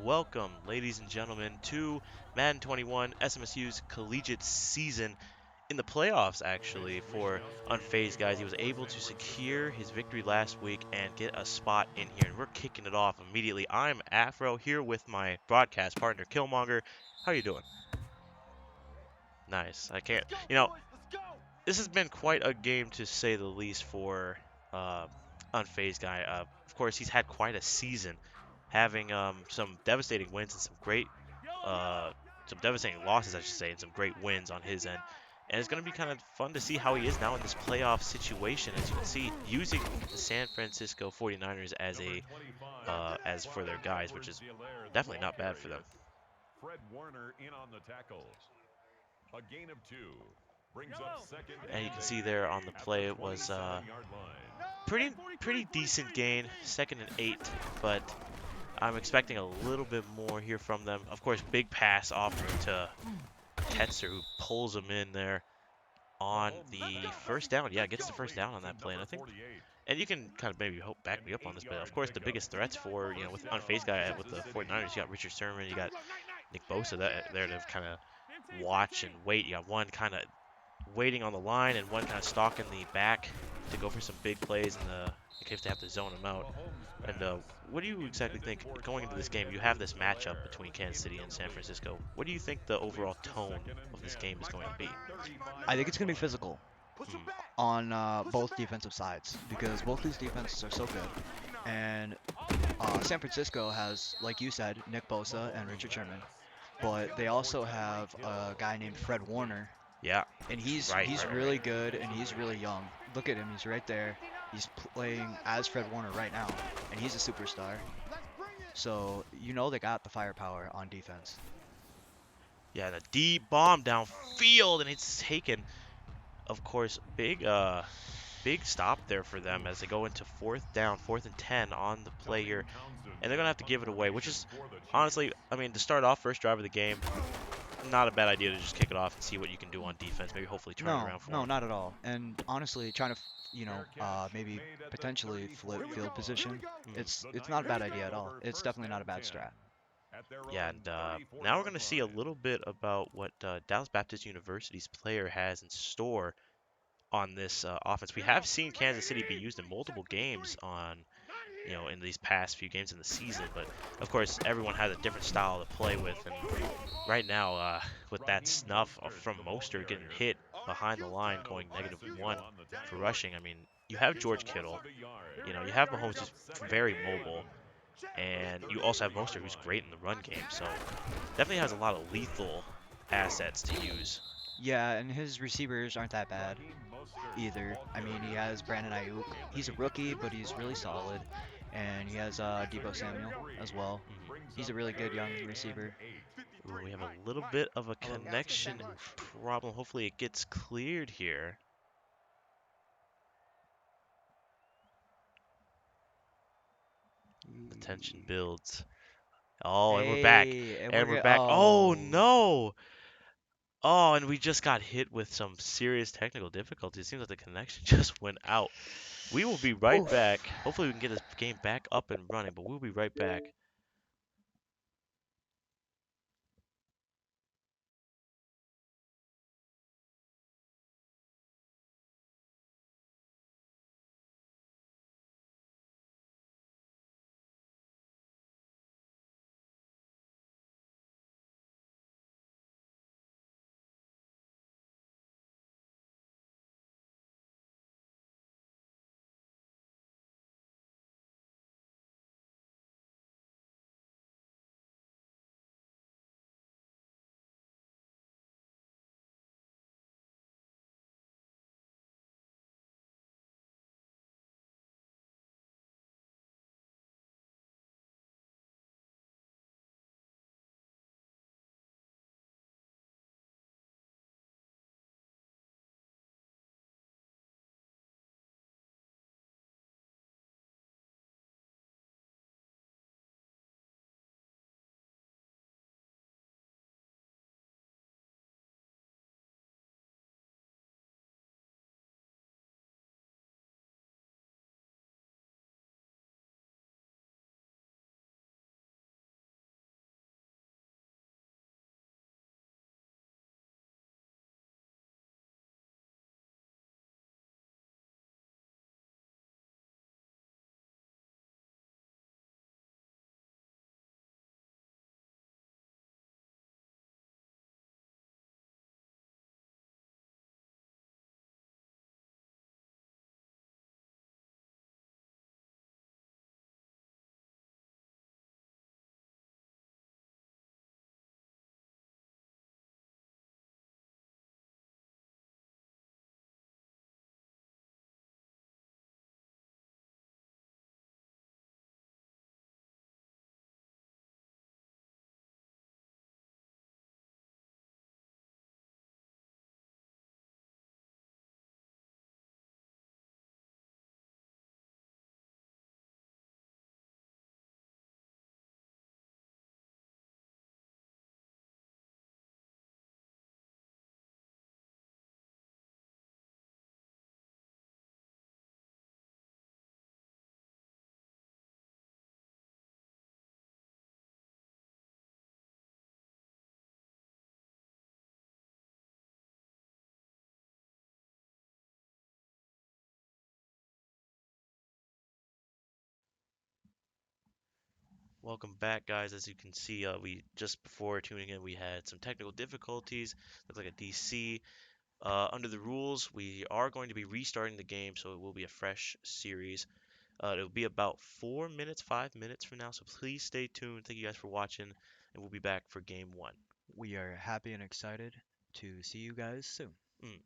welcome, ladies and gentlemen, to Madden 21 SMSU's collegiate season. In the playoffs, actually, for Unfazed Guys, he was able to secure his victory last week and get a spot in here. And we're kicking it off immediately. I'm Afro here with my broadcast partner, Killmonger. How you doing? Nice. I can't, this has been quite a game to say the least for uh, Unfazed Guy. Of course, he's had quite a season, having some devastating wins and some devastating losses, I should say, and some great wins on his end. And it's going to be kind of fun to see how he is now in this playoff situation. As you can see, using the San Francisco 49ers as for their guys, which is definitely not bad for them. Fred Warner in on the tackle. A gain of 2. Brings up second And you and can 8 see there on the at play the it was 27-yard line. pretty decent gain, 2nd and 8, but I'm expecting a little bit more here from them. Of course, big pass offered to Tetzer, who pulls him in there on the first down. Yeah, gets the first down on that play, and I think, and you can kind of maybe back me up on this, but of course the biggest threats for, with Unfazed Guy with the 49ers, you got Richard Sherman, you got Nick Bosa there to kind of watch and wait. You got one kind of waiting on the line and one kind of stalking the back to go for some big plays in case they have to zone him out. And what do you exactly think going into this game? You have this matchup between Kansas City and San Francisco. What do you think the overall tone of this game is going to be? I think it's going to be physical Hmm. on both defensive sides because both these defenses are so good. And San Francisco has, like you said, Nick Bosa and Richard Sherman, but they also have a guy named Fred Warner, Yeah, and he's right. really good and he's really young. Look at him, he's right there. He's playing as Fred Warner right now, and he's a superstar. So you know they got the firepower on defense. Yeah, the deep bomb downfield, and it's taken. Of course, big stop there for them as they go into 4th and 10 on the play here, and they're gonna have to give it away, which is honestly, I mean, to start off first drive of the game, not a bad idea to just kick it off and see what you can do on defense. Maybe hopefully turn it No, around for no, them. not at all. And honestly, trying to, maybe potentially flip field position, it's not a bad idea at all. It's definitely not a bad strat. Yeah, and now we're going to see a little bit about what Dallas Baptist University's player has in store on this offense. We have seen Kansas City be used in multiple games in these past few games in the season, but of course, everyone has a different style to play with, and right now, with that snuff from Mostert getting hit behind the line, going -1 for rushing, I mean, you have George Kittle, you have Mahomes who's very mobile, and you also have Mostert who's great in the run game. So definitely has a lot of lethal assets to use. Yeah, and his receivers aren't that bad either. I mean, he has Brandon Ayuk. He's a rookie, but he's really solid. And he has Debo Samuel as well. He's a really good young receiver. Ooh, we have a little bit of a connection problem. Hopefully it gets cleared here. The tension builds. Oh, and we're back. Hey, and we're And we're good. back. Oh Oh, no! Oh, and we just got hit with some serious technical difficulties. It seems like the connection just went out. We will be right oof. back. Hopefully we can get this game back up and running, but we'll be right back. Welcome back, guys. As you can see, we just before tuning in, we had some technical difficulties. Looks like a DC. Under the rules, we are going to be restarting the game, so it will be a fresh series. It'll be about 4 minutes, 5 minutes from now, so please stay tuned. Thank you guys for watching, and we'll be back for game one. We are happy and excited to see you guys soon. Mm.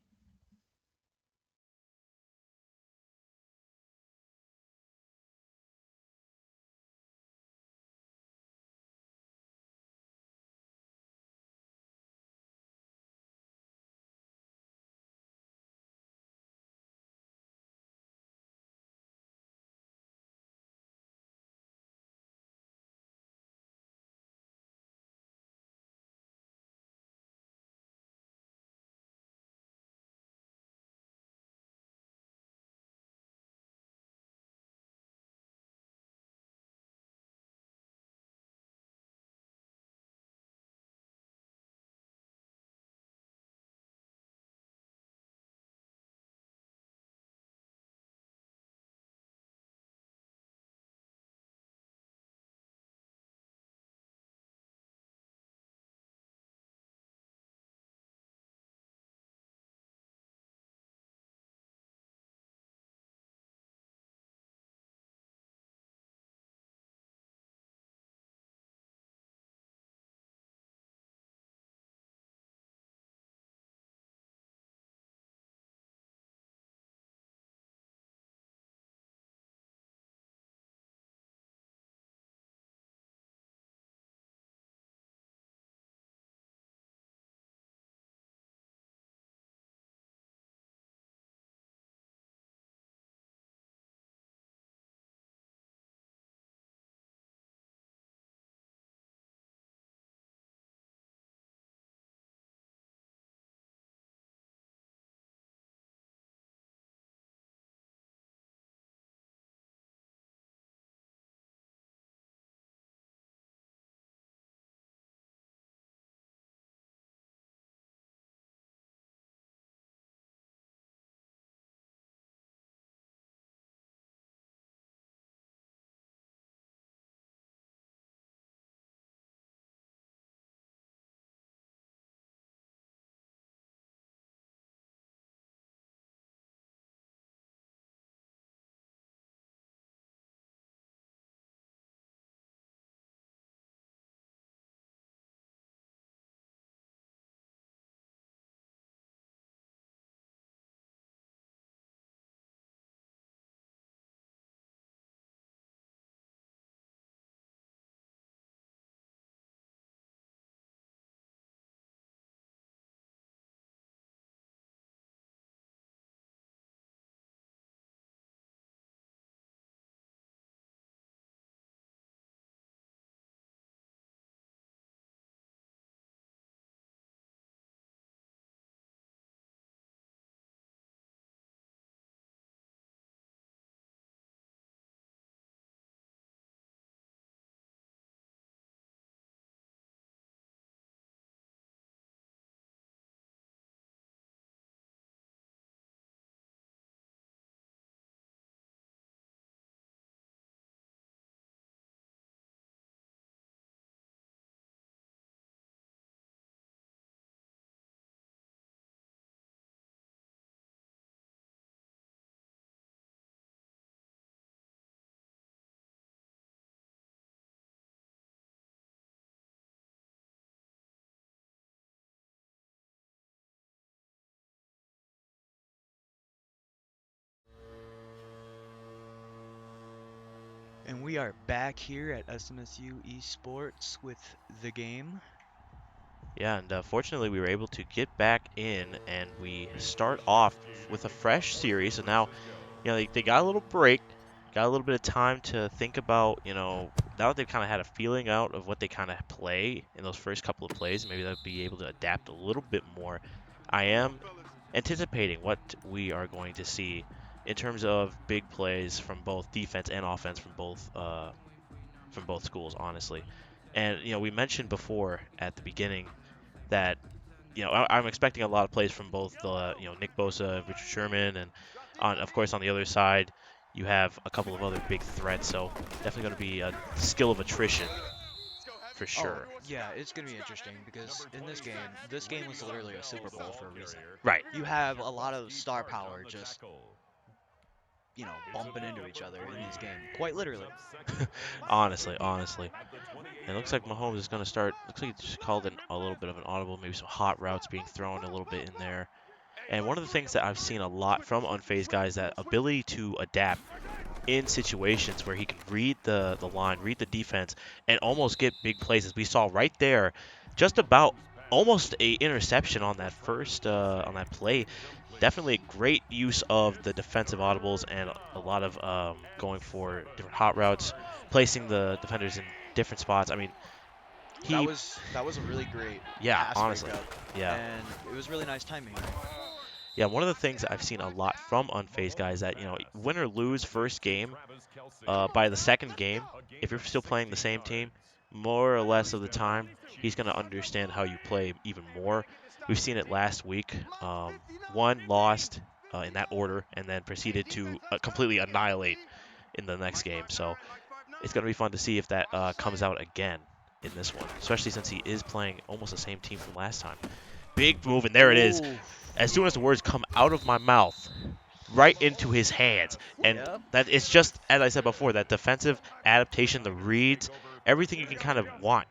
And we are back here at SMSU Esports with the game. Yeah, and fortunately, we were able to get back in, and we start off with a fresh series. And now, they got a little break, got a little bit of time to think about, now that they've kind of had a feeling out of what they kind of play in those first couple of plays, maybe they'll be able to adapt a little bit more. I am anticipating what we are going to see in terms of big plays from both defense and offense from both schools, honestly. And we mentioned before at the beginning that I'm expecting a lot of plays from both the Nick Bosa, Richard Sherman, and of course on the other side you have a couple of other big threats. So definitely going to be a skill of attrition for Oh, sure. yeah, it's gonna be interesting because in this game was literally a Super Bowl for a reason. Right. You have a lot of star power just, bumping into each other in this game, quite literally. Honestly. It looks like Mahomes is going to start. Looks like he just called in a little bit of an audible, maybe some hot routes being thrown a little bit in there. And one of the things that I've seen a lot from unfazed guys that ability to adapt in situations where he can read the line, read the defense, and almost get big plays, as we saw right there, just about almost a interception on that first on that play. Definitely a great use of the defensive audibles and a lot of going for different hot routes, placing the defenders in different spots. I mean, That he, was that was a really great yeah, pass honestly, breakup, yeah. and it was really nice timing. Yeah, one of the things that I've seen a lot from unfazed guys that, win or lose first game, by the second game, if you're still playing the same team, more or less of the time, he's going to understand how you play even more. We've seen it last week. One lost in that order and then proceeded to completely annihilate in the next game. So it's going to be fun to see if that comes out again in this one, especially since he is playing almost the same team from last time. Big move, and there it is. Ooh, As soon as the words come out of my mouth, right into his hands. And yep. that it's just, as I said before, that defensive adaptation, the reads, everything you can kind of want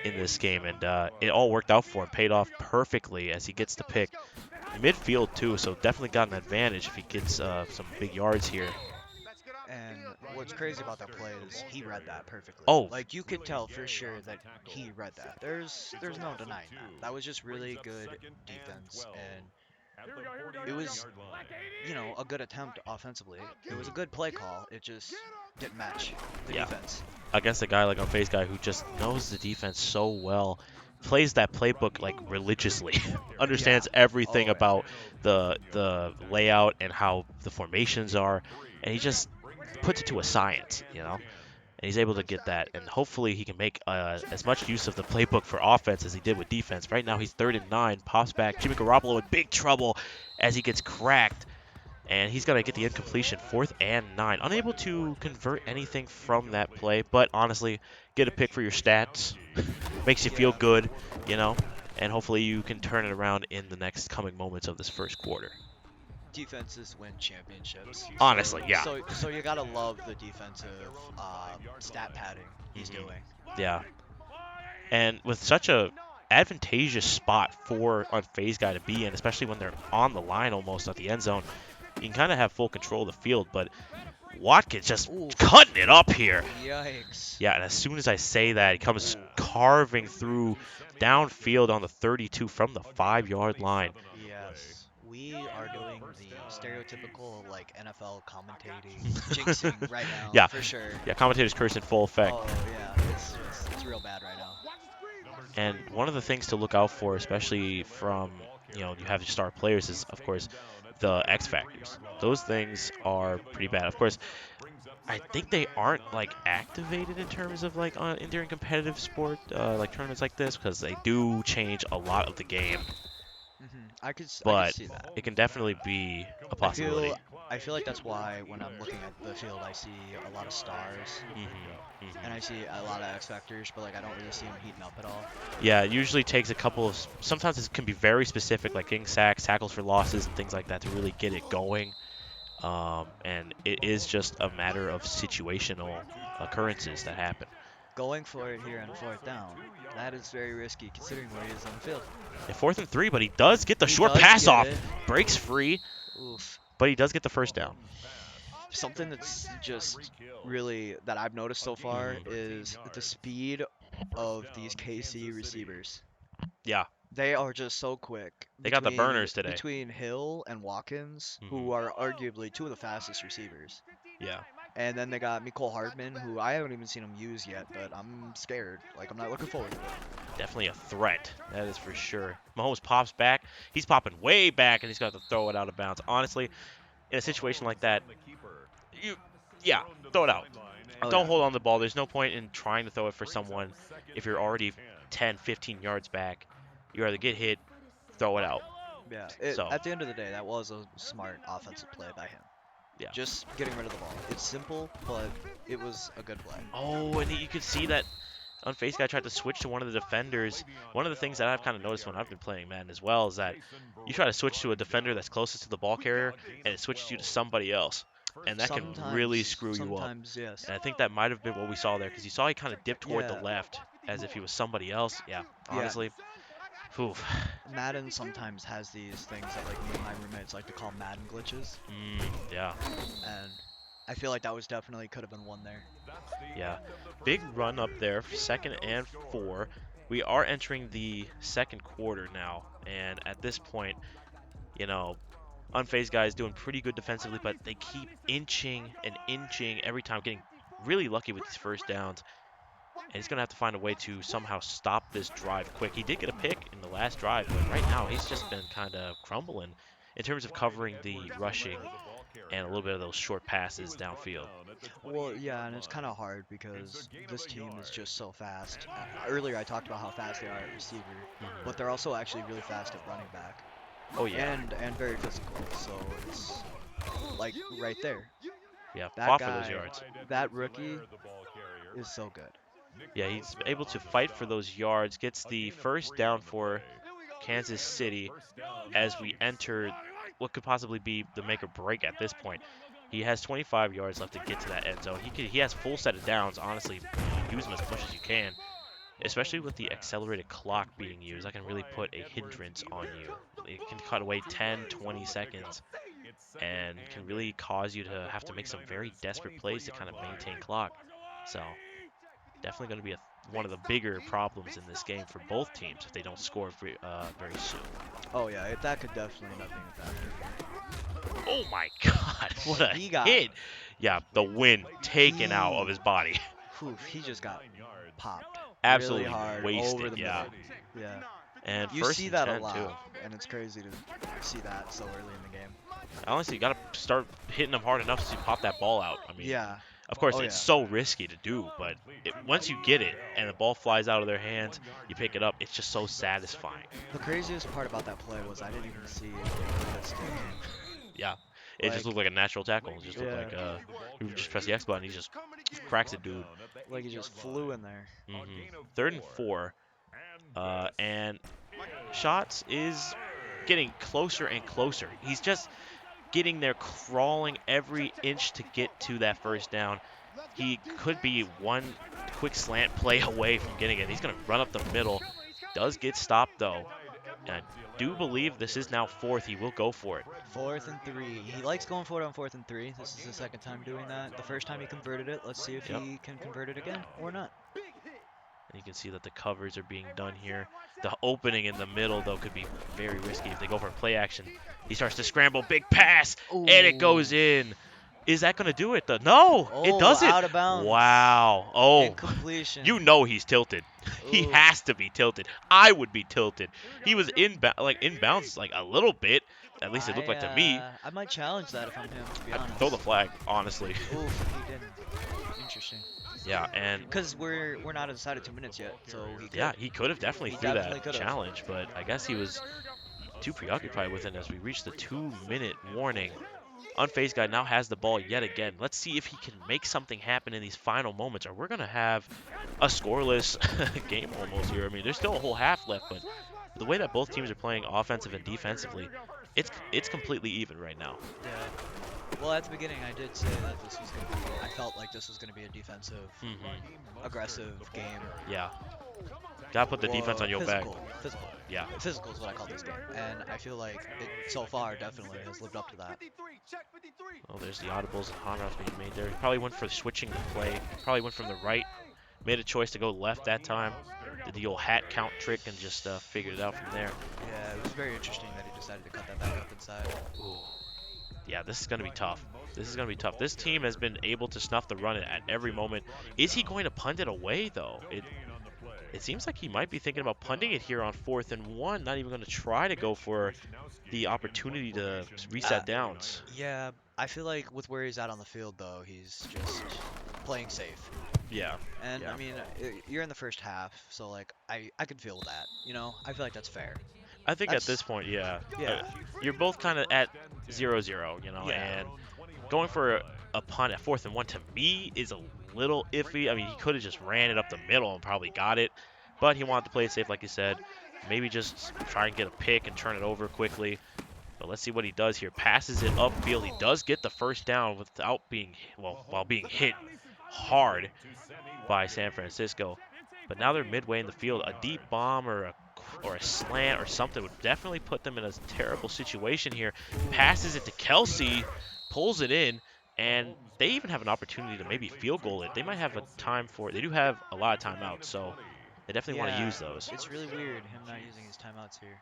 in this game. And it all worked out for him, paid off perfectly as he gets the pick. Midfield, too, so definitely got an advantage if he gets some big yards here. And what's crazy about that play is he read that perfectly. Oh, Like you could tell for sure that he read that. There's no denying that. That was just really good defense, and it was, a good attempt offensively. It was a good play call. It just didn't match the yeah. defense. Against a guy like Unfazed guy who just knows the defense so well, plays that playbook like religiously, Yeah. understands everything Oh yeah. about the layout and how the formations are, and he just puts it to a science. And he's able to get that, and hopefully he can make as much use of the playbook for offense as he did with defense. Right now he's 3rd and 9, pops back. Jimmy Garoppolo in big trouble as he gets cracked, and he's going to get the incompletion, 4th and 9. Unable to convert anything from that play, but honestly, get a pick for your stats. Makes you feel Yeah. good, you know, and hopefully you can turn it around in the next coming moments of this first quarter. Defenses win championships. Honestly, yeah. So you gotta love the defensive stat padding he's Mhm. doing. Yeah. And with such a advantageous spot for unfazed guy to be in, especially when they're on the line almost at the end zone, you can kind of have full control of the field, but Watkins just Ooh, cutting it up here. yikes. Yeah, and as soon as I say that, he comes Ooh, carving through downfield on the 32 from the 5-yard line. yes. We are doing the stereotypical like NFL commentating jinxing right now Yeah, for sure. yeah, commentators curse in full effect. Oh yeah, it's real bad right now. And one of the things to look out for, especially from, you have your star players, is, of course, the X factors. Those things are pretty bad. Of course, I think they aren't like activated in terms of like in during competitive sport, like tournaments like this, because they do change a lot of the game. I could But see that. it can definitely be a I possibility. feel I feel like that's why when I'm looking at the field, I see a lot of stars and I see a lot of X factors, but like I don't really see them heating up at all. Yeah, it usually takes a couple of. Sometimes it can be very specific, like getting sacks, tackles for losses, and things like that to really get it going. And it is just a matter of situational occurrences that happen. Going for it here on 4th down, that is very risky considering where he is on the field. Yeah, 4th and 3, but he does get the He short does pass get off. it. Breaks free, Oof. but he does get the first down. Something that's just really that I've noticed so far Mhm. is the speed of these KC receivers. Yeah, They are just so quick they got the burners today. between Hill and Watkins, who Mhm. are arguably two of the fastest receivers. Yeah. And then they got Mecole Hardman, who I haven't even seen him use yet, but I'm scared. Like, I'm not looking forward to it. Definitely a threat. That is for sure. Mahomes pops back. He's popping way back, and he's got to throw it out of bounds. Honestly, in a situation like that, you, yeah, throw it out. Oh, Don't yeah. hold on to the ball. There's no point in trying to throw it for someone if you're already 10, 15 yards back. You either get hit, throw it out. Yeah. So, At the end of the day, that was a smart offensive play by him. Yeah. just getting rid of the ball. It's simple, but it was a good play. Oh, and you could see that Unfaced guy tried to switch to one of the defenders. One of the things that I've kind of noticed when I've been playing Madden as well is that you try to switch to a defender that's closest to the ball carrier, and it switches you to somebody else. And that can really screw you up. Sometimes, yes. And I think that might have been what we saw there, because you saw he kind of dipped toward the Yeah, left as if he was somebody else. Yeah, yeah. honestly. Whew. Madden sometimes has these things that like me and my roommates like to call Madden glitches, Yeah, and I feel like that was definitely could have been one there. yeah. Big run up there, 2nd and 4. We are entering the second quarter now, and at this point, you know, Unfazed guys doing pretty good defensively, but they keep inching and inching every time, getting really lucky with these first downs. And he's going to have to find a way to somehow stop this drive quick. He did get a pick in the last drive, but right now he's just been kind of crumbling in terms of covering the rushing and a little bit of those short passes downfield. Well, yeah, and it's kind of hard because this team is just so fast. Earlier I talked about how fast they are at receiver, but they're also actually really fast at running back. Oh, yeah. And very physical. So it's like right there. Yeah, That fought for those guy, yards. that rookie is so good. Yeah, he's able to fight for those yards, gets the first down for Kansas City as we enter what could possibly be the make or break at this point. He has 25 yards left to get to that end zone. He has full set of downs. Honestly, use them as much as you can, especially with the accelerated clock being used. That can really put a hindrance on you. It can cut away 10, 20 seconds and can really cause you to have to make some very desperate plays to kind of maintain clock. So definitely going to be one of the bigger problems in this game for both teams if they don't score very soon. Oh yeah, that could definitely end up being a factor. Oh my God, what a He got- hit! Yeah, the wind taken out of He- his body. Oof, he just got popped Absolutely really hard wasted, over the yeah. middle. Yeah. And You first see and that 10 a lot, too. and it's crazy to see that so early in the game. Honestly, you got to start hitting them hard enough to pop that ball out. I mean, Yeah. of course, Oh, it's yeah. so risky to do, but once you get it and the ball flies out of their hands, you pick it up, it's just so satisfying. The craziest part about that play was I didn't even see the stick. Yeah. It just Like- looked like a natural tackle. It just looked Yeah. like you just press the X button, he just cracks a dude. Like he just flew in there. 3rd and 4. And Shots is getting closer and closer. He's just getting there, crawling every inch to get to that first down. He could be one quick slant play away from getting it. He's going to run up the middle. Does get stopped, though. And I do believe this is now 4th. He will go for it. 4th and 3. He likes going for it on 4th and 3. This is the second time doing that. The first time he converted it. Let's see if Yep. he can convert it again or not. And you can see that the covers are being done here. The opening in the middle, though, could be very risky if they go for play action. He starts to scramble, big pass, and it goes in. Is that going to do it? No, it doesn't. Out of bounds. Wow. Oh, Incompletion. you know he's tilted. He Ooh. has to be tilted. I would be tilted. He was inbounds like a little bit. At least it looked like to me. I might challenge that if I'm him, to be I'd honest. throw the flag, honestly. Oof, he didn't. Interesting. Yeah, and Because we're not inside of 2 minutes yet, so he could. yeah, he could have definitely He threw definitely that could've. challenge, but I guess he was too preoccupied with it as we reach the 2-minute warning. Unfazed guy now has the ball yet again. Let's see if he can make something happen in these final moments, or we're going to have a scoreless game almost here. I mean, there's still a whole half left, but the way that both teams are playing offensive and defensively, it's completely even right now. Yeah. Well, at the beginning, I did say that this was going to be. I felt like this was going to be a defensive, aggressive game. Yeah. Gotta put the defense on your back. Physical. Yeah. Physical is what I call this game, and I feel like it so far definitely has lived up to that. Oh, there's the audibles and Honra's being made there. He probably went for switching the play. Probably went from the right. Made a choice to go left that time. Did the old hat count trick and just figured it out from there. Yeah, it was very interesting that he decided to cut that back up inside. Ooh. Yeah, this is going to be tough. This is going to be tough. This team has been able to snuff the run at every moment. Is he going to punt it away, though? It seems like he might be thinking about punting it here on 4th and 1, not even going to try to go for the opportunity to reset downs. Yeah, I feel like with where he's at on the field, though, he's just playing safe. Yeah. And, Yeah. I mean, you're in the first half, so, like, I could feel that, you know? I feel like that's fair. I think at That's- this point, yeah. Yeah. You're both kind of at 0-0, you know, Yeah. and going for a punt at 4th and 1 to me is a little iffy. I mean, he could have just ran it up the middle and probably got it, but he wanted to play it safe, like you said. Maybe just try and get a pick and turn it over quickly. But let's see what he does here. Passes it upfield. He does get the first down without being, well, while being hit hard by San Francisco. But now they're midway in the field. A deep bomb or a slant or something would definitely put them in a terrible situation here. Passes it to Kelsey, pulls it in, and they even have an opportunity to maybe field goal it. They might have a time for it. They do have a lot of timeouts, so they definitely want to use those. It's really weird him not using his timeouts here.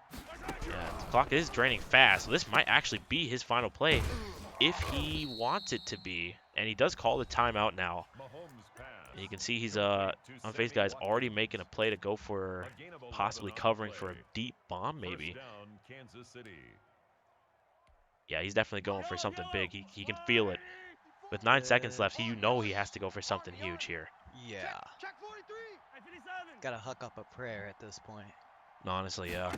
Yeah, the clock is draining fast, so this might actually be his final play if he wants it to be. And he does call the timeout now. And you can see he's unfazed guy's already making a play to go for possibly covering for a deep bomb maybe. Yeah, he's definitely going for something big. He can feel it. With 9 seconds left, you know he has to go for something huge here. Yeah. Gotta huck up a prayer at this point. Honestly, yeah.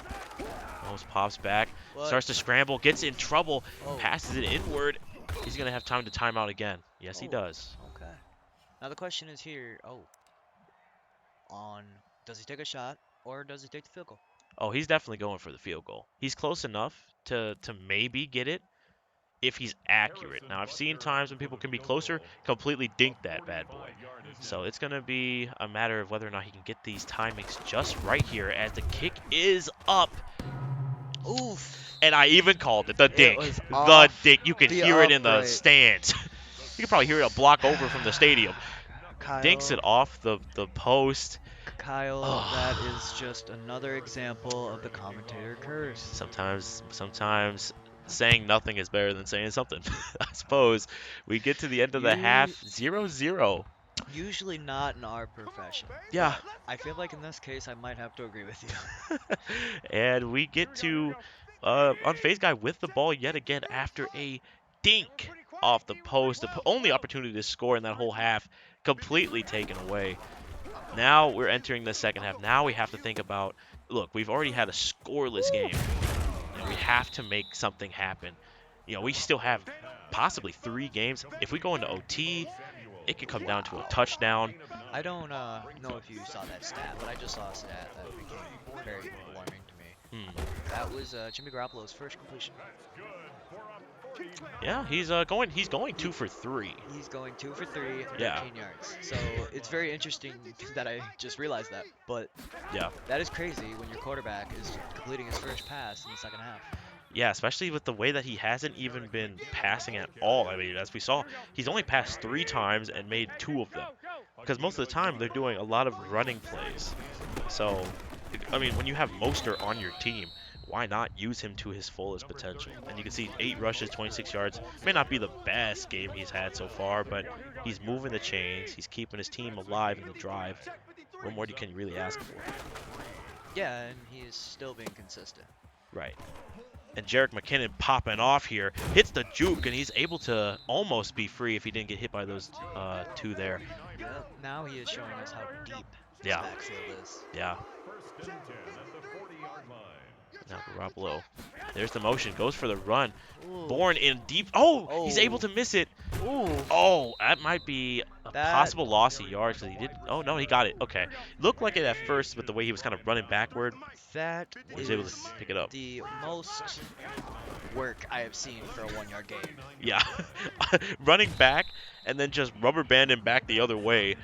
Almost pops back, What? starts to scramble, gets in trouble, Oh. passes it inward. He's going to have time to time out again. Yes, he does. Okay. Now the question is here, does he take a shot or does he take the field goal? Oh, he's definitely going for the field goal. He's close enough to maybe get it if he's accurate. Now, I've seen times when people can be closer, completely dink that bad boy. So it's going to be a matter of whether or not he can get these timings just right here as the kick is up. Oof. And I even called it the dink. was The off dink. You could the hear it in the upright. stands. You could probably hear it a block over from the stadium. Kyle, Dinks it off the post. Kyle, that is just another example of the commentator curse. Sometimes saying nothing is better than saying something. I suppose. We get to the end of the half, 0-0. Usually not in our profession. Yeah. I feel like in this case I might have to agree with you. And we get to unfazed guy with the ball yet again after a dink off the post. The only opportunity to score in that whole half completely taken away. Now we're entering the second half. Now we have to think about, look, we've already had a scoreless game. And we have to make something happen. You know, we still have possibly 3 games. If we go into OT, it could come down to a touchdown. I don't know if you saw that stat, but I just saw a stat that became very alarming to me. That was Jimmy Garoppolo's first completion. Yeah, he's going 2 for 3. He's going 2 for 3 for 13 Yeah. yards. So it's very interesting that I just realized that. But Yeah. that is crazy when your quarterback is completing his first pass in the second half. Yeah, especially with the way that he hasn't even been passing at all. I mean, as we saw, he's only passed 3 times and made 2 of them. Because most of the time, they're doing a lot of running plays. So, I mean, when you have Mostert on your team, why not use him to his fullest potential? And you can see 8 rushes, 26 yards. May not be the best game he's had so far, but he's moving the chains. He's keeping his team alive in the drive. What more can you really ask for? Yeah, and he is still being consistent. Right. And Jerick McKinnon popping off here, hits the juke, and he's able to almost be free if he didn't get hit by those 2 there. Yep, now he is showing us how deep this Yeah. backfield is. Yeah. Now Garoppolo. There's the motion. Goes for the run. Ooh. Born in deep. Oh, he's able to miss it. Ooh. Oh, that might be a That- possible loss of yards because he did. Oh, no, he got it. Okay. Looked like it at first, but the way he was kind of running backward, That he was able to is pick it up. the most work I have seen for a 1-yard gain. Yeah. Running back and then just rubber banding back the other way.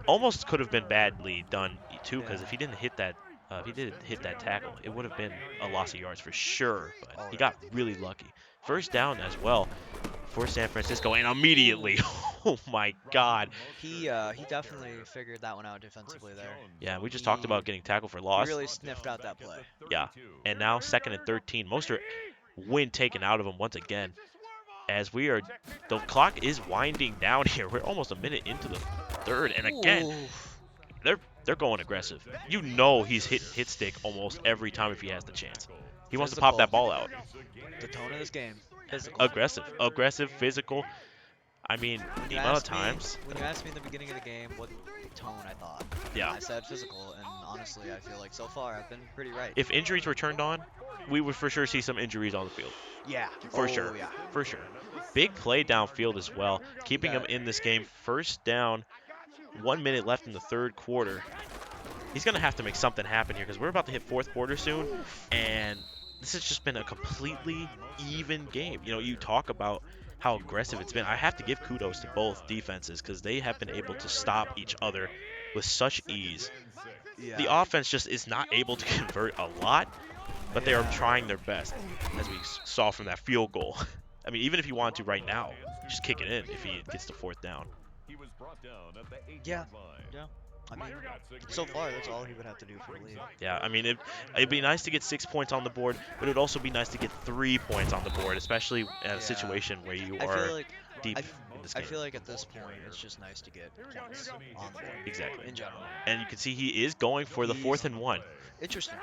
Almost could have been badly done, too, because if he didn't hit that. If he did hit that tackle, it would have been a loss of yards for sure, but he got really lucky. First down as well for San Francisco, and immediately, oh my God. He definitely figured that one out defensively there. Yeah, we just talked about getting tackled for He loss. really sniffed out that play. Yeah, and now 2nd and 13. Mostert wind taken out of him once again. As the clock is winding down here. We're almost a minute into the 3rd, and again, Ooh. they're going aggressive. You know he's hitting hit stick almost every time if he has the chance. He wants to pop that ball out. The tone of this game. Physical. Aggressive, physical. I mean, the amount of times. When you asked me in the beginning of the game what tone I thought, Yeah. I said physical, and honestly, I feel like so far I've been pretty right. If injuries were turned on, we would for sure see some injuries on the field. Yeah. For Oh sure. yeah. For sure. Big play downfield as well, keeping him That in this game. First down, 1 minute left in the third quarter. He's going to have to make something happen here because we're about to hit fourth quarter soon, and this has just been a completely even game. You know, you talk about how aggressive it's been. I have to give kudos to both defenses because they have been able to stop each other with such ease. The yeah. offense just is not able to convert a lot, but they are Yeah. trying their best, as we saw from that field goal. I mean, even if he wanted to right now, just kick it in if he gets to fourth down. Yeah. Yeah. I mean, so far that's all he would have to do for the lead. Yeah, I mean, it'd be nice to get 6 points on the board, but it'd also be nice to get 3 points on the board, especially at Yeah. a situation where you I are feel like deep I, f- in this I game. feel like at this point it's just nice to get points on the board Exactly. in general. And you can see he is going for the He's 4th and 1. interesting.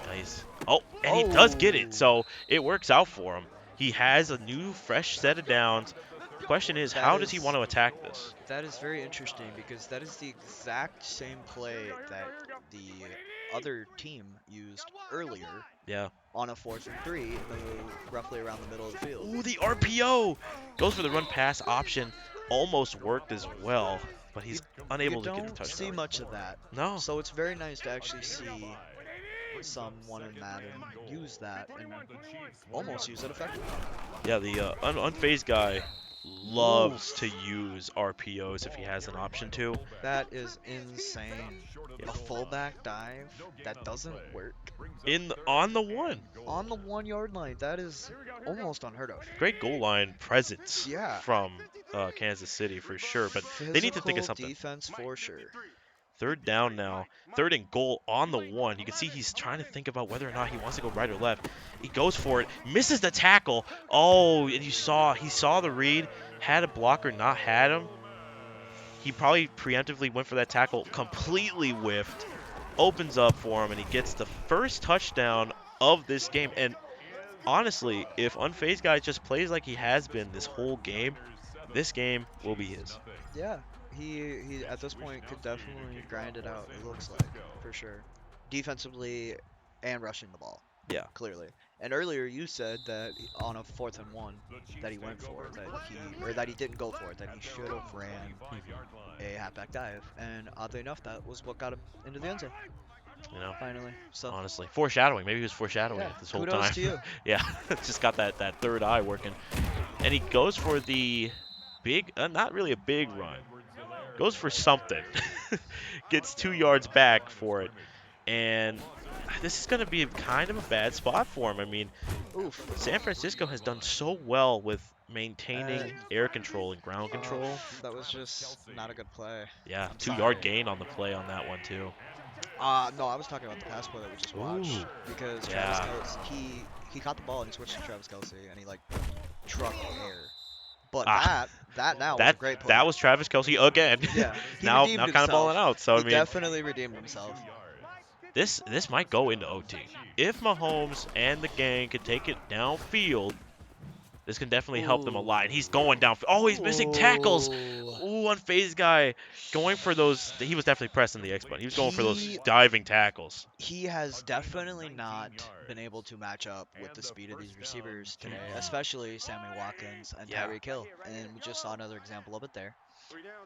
Nice. Oh, and he does get it, Oh. so it works out for him. He has a new, fresh set of downs. The question is, That how does he is- want to attack this? That is very interesting because that is the exact same play that the other team used earlier Yeah. on a 4th and 3 in the, roughly around the middle of the field. Ooh, the RPO! Goes for the run pass option. Almost worked as well, but he's unable You to get a don't see touchdown. much of that. No. So it's very nice to actually see someone in Madden use that and almost use it effectively. Yeah, the unfazed guy loves to use RPOs if he has an option to. That is insane. Yeah. A fullback dive that doesn't work On the 1. on the 1 yard line. That is almost unheard of. Great goal line presence Yeah. from Kansas City for sure, but they need to think of Physical something. defense for sure. Third down now. Third and goal on the 1. You can see he's trying to think about whether or not he wants to go right or left. He goes for it, misses the tackle. Oh, and he saw the read. Had a blocker not had him, he probably preemptively went for that tackle, completely whiffed. Opens up for him, and he gets the first touchdown of this game. And honestly, if Unfazed Guy just plays like he has been this whole game, this game will be his. Yeah, he at this point could definitely grind it out. It looks like for sure, defensively and rushing the ball. Yeah. Clearly. And earlier you said that on a 4th and 1 that he went for it, that he didn't go for it, that he should have ran a halfback dive. And oddly enough, that was what got him into the end zone. You know, Finally. So honestly, foreshadowing. Maybe he was foreshadowing yeah, it this whole kudos time. to you. Yeah, just got that third eye working. And he goes for the big, not really a big run. Goes for something. Gets 2 yards back for it. And this is going to be kind of a bad spot for him. I mean, Oof. San Francisco has done so well with maintaining air control and ground control. That was just not a good play. Yeah, I'm 2 sorry. yard gain on the play on that one too. No, I was talking about the pass play that we just watched. Ooh. Because Yeah. Travis Kelce, he caught the ball and he switched to Travis Kelce and he like trucked air. But that now was a great play. That was Travis Kelce again. Yeah, he now redeemed kind of himself. balling out. So I He mean, definitely redeemed himself. this might go into OT. If Mahomes and the gang can take it downfield, this can definitely help them a lot. And he's going down. Oh, he's missing tackles. Ooh, unfazed guy going for those. He was definitely pressing the X button. He was going for those diving tackles. He has definitely not been able to match up with the speed of these receivers today, especially Sammy Watkins and Yeah. Tyreek Hill. And we just saw another example of it there.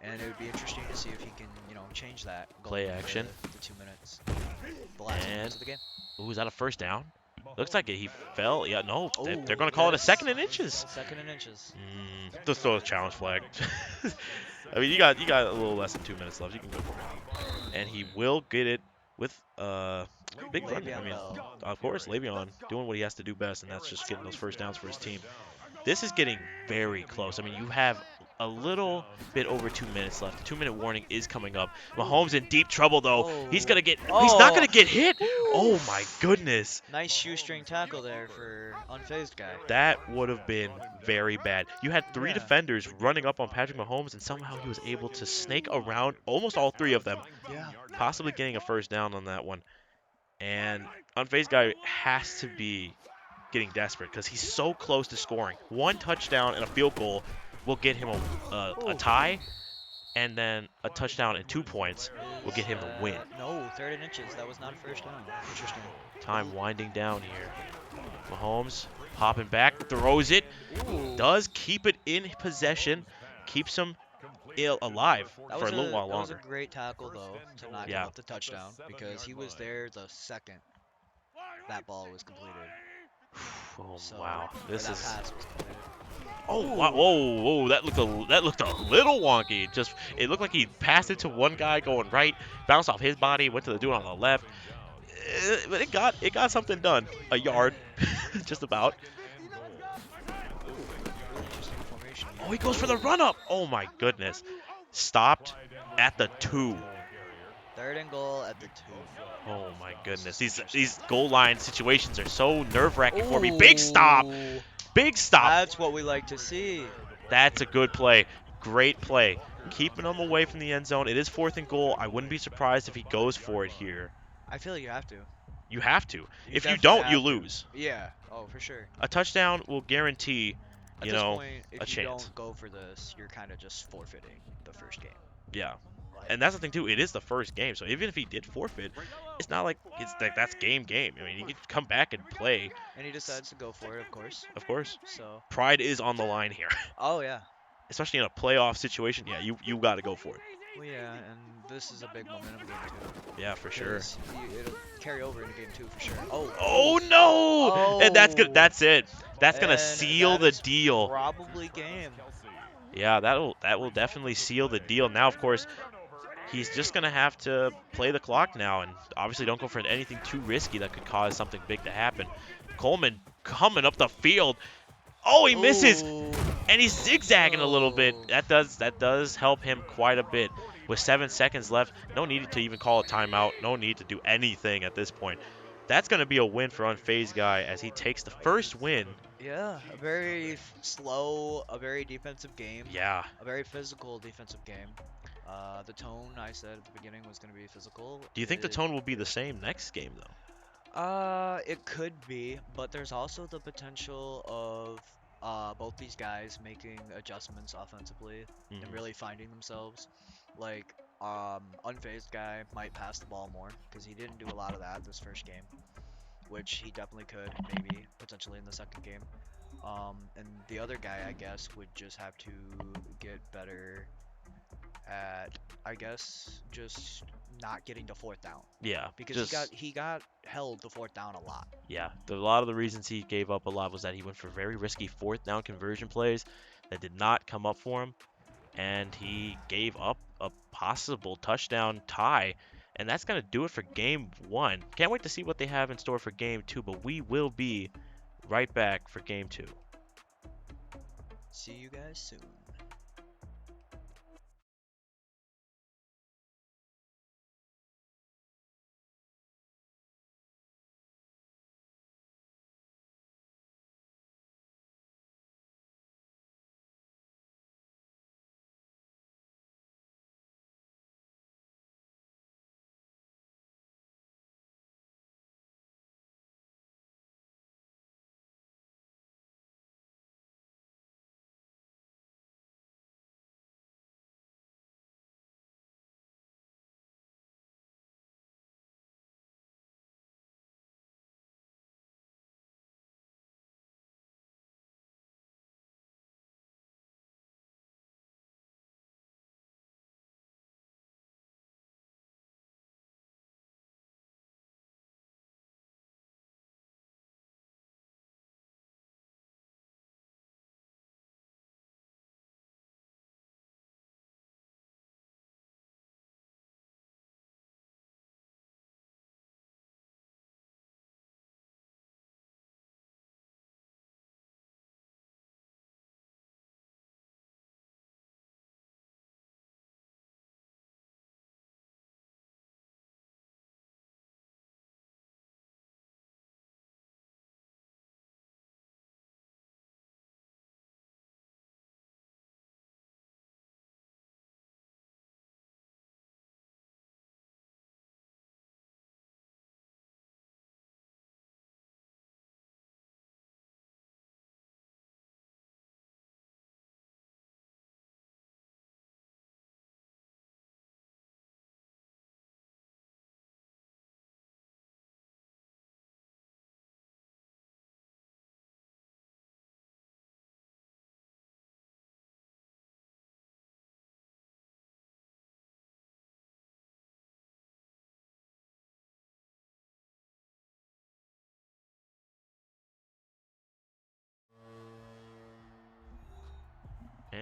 And it would be interesting to see if he can, change that. Play going into action. The 2 minutes. The last 2 minutes of the game. Ooh, is that a first down? Looks like it. He fell. Yeah, no. They're Ooh, going to call it a yes. 2nd and inches. 2nd and inches. Just throw a challenge flag. I mean, you got a little less than 2 minutes left. You can go for it. And he will get it with big run. Le'Veon I mean, Bell. of course, Le'Veon doing what he has to do best, and that's just getting those first downs for his team. This is getting very close. I mean, you have a little bit over 2 minutes left. The 2-minute warning is coming up. Mahomes in deep trouble though. He's gonna get. He's not gonna get hit. Oh my goodness. Nice shoestring tackle there for unfazed guy. That would have been very bad. You had 3 Yeah. defenders running up on Patrick Mahomes, and somehow he was able to snake around almost all 3 of them, Yeah. possibly getting a first down on that one. And unfazed guy has to be getting desperate because he's so close to scoring. 1 touchdown and a field goal will get him a tie. and then a touchdown and 2 points will get him the win. No, 3rd and inches. That was not a first down. Interesting. Time winding down here. Mahomes hopping back, throws it, Ooh. does keep it in possession, keeps him alive for a little while That was a longer. great tackle though to not give Yeah. up the touchdown because he was there the second that ball was completed. Oh So wow, or this that is. pass was completed. Oh wow, whoa, whoa, that looked a little wonky. Just it looked like he passed it to one guy going right, bounced off his body, went to the dude on the left. But it got something done. A yard, just about. Really interesting formation Oh, here. he goes for the run up. Oh my goodness, stopped at the 2. 3rd and goal at the 2. Oh my goodness, This is these goal line situations are so nerve-wracking for me. Big stop, Ooh, big stop. that's what we like to see. That's a good play. Great play. Keeping him away from the end zone. It is 4th and goal. I wouldn't be surprised if he goes for it here. I feel you have to. You have to. You If you definitely don't, you have to. lose. Yeah. Oh, for sure. A touchdown will guarantee, At this point, a if you chance. don't go for this, you're kind of just forfeiting the first game. Yeah. Like, And that's the thing too. It is the first game, so even if he did forfeit, it's not like that's game. I mean, he could come back and play. and he decides to go for it, of course. Of course, So, pride is on the line here, oh yeah. especially in a playoff situation. Yeah, you got to go for it. Well, yeah, and this is a big momentum game too. Yeah, for sure. Because it'll carry over into game 2 for sure. Oh. Oh no! And that's good. Oh. That's it. That's gonna And seal that the is deal. probably game. Yeah, that will definitely seal the deal. Now, of course, he's just gonna have to play the clock now, and obviously don't go for anything too risky that could cause something big to happen. Coleman coming up the field. Oh, he misses, Ooh. and he's zigzagging a little bit. Oh. That does help him quite a bit. With 7 seconds left, no need to even call a timeout. No need to do anything at this point. That's going to be a win for Unfazed Guy as he takes the first win. Yeah, a very slow, a very defensive game. Yeah, A very physical defensive game. The tone I said at the beginning was going to be physical. do you think the tone will be the same next game, though? It could be, but there's also the potential of both these guys making adjustments offensively and Mhm. really finding themselves. Like, Unfazed Guy might pass the ball more because he didn't do a lot of that this first game, which he definitely could, maybe, potentially in the second game. And the other guy, I guess, would just have to get better at, I guess, just not getting to 4th down Yeah, because just he got held to 4th down a lot. yeah. A lot of the reasons he gave up a lot was that he went for very risky 4th down conversion plays that did not come up for him, and he gave up a possible touchdown tie. And that's going to do it for game 1. Can't wait to see what they have in store for game 2, but we will be right back for game 2. See you guys soon.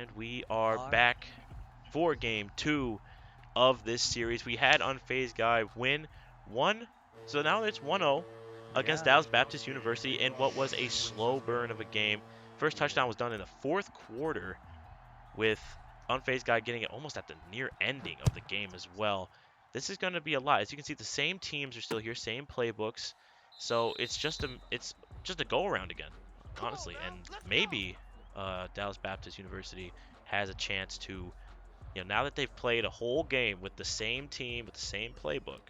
And we are back for game 2 of this series. We had Unfazed Guy win 1, so now it's 1-0 against Dallas Baptist University in what was a slow burn of a game. First touchdown was done in the 4th quarter, with Unfazed Guy getting it almost at the near ending of the game as well. This is going to be a lot. As you can see, the same teams are still here, same playbooks. So it's just a go around again, honestly. And maybe Dallas Baptist University has a chance to, now that they've played a whole game with the same team, with the same playbook,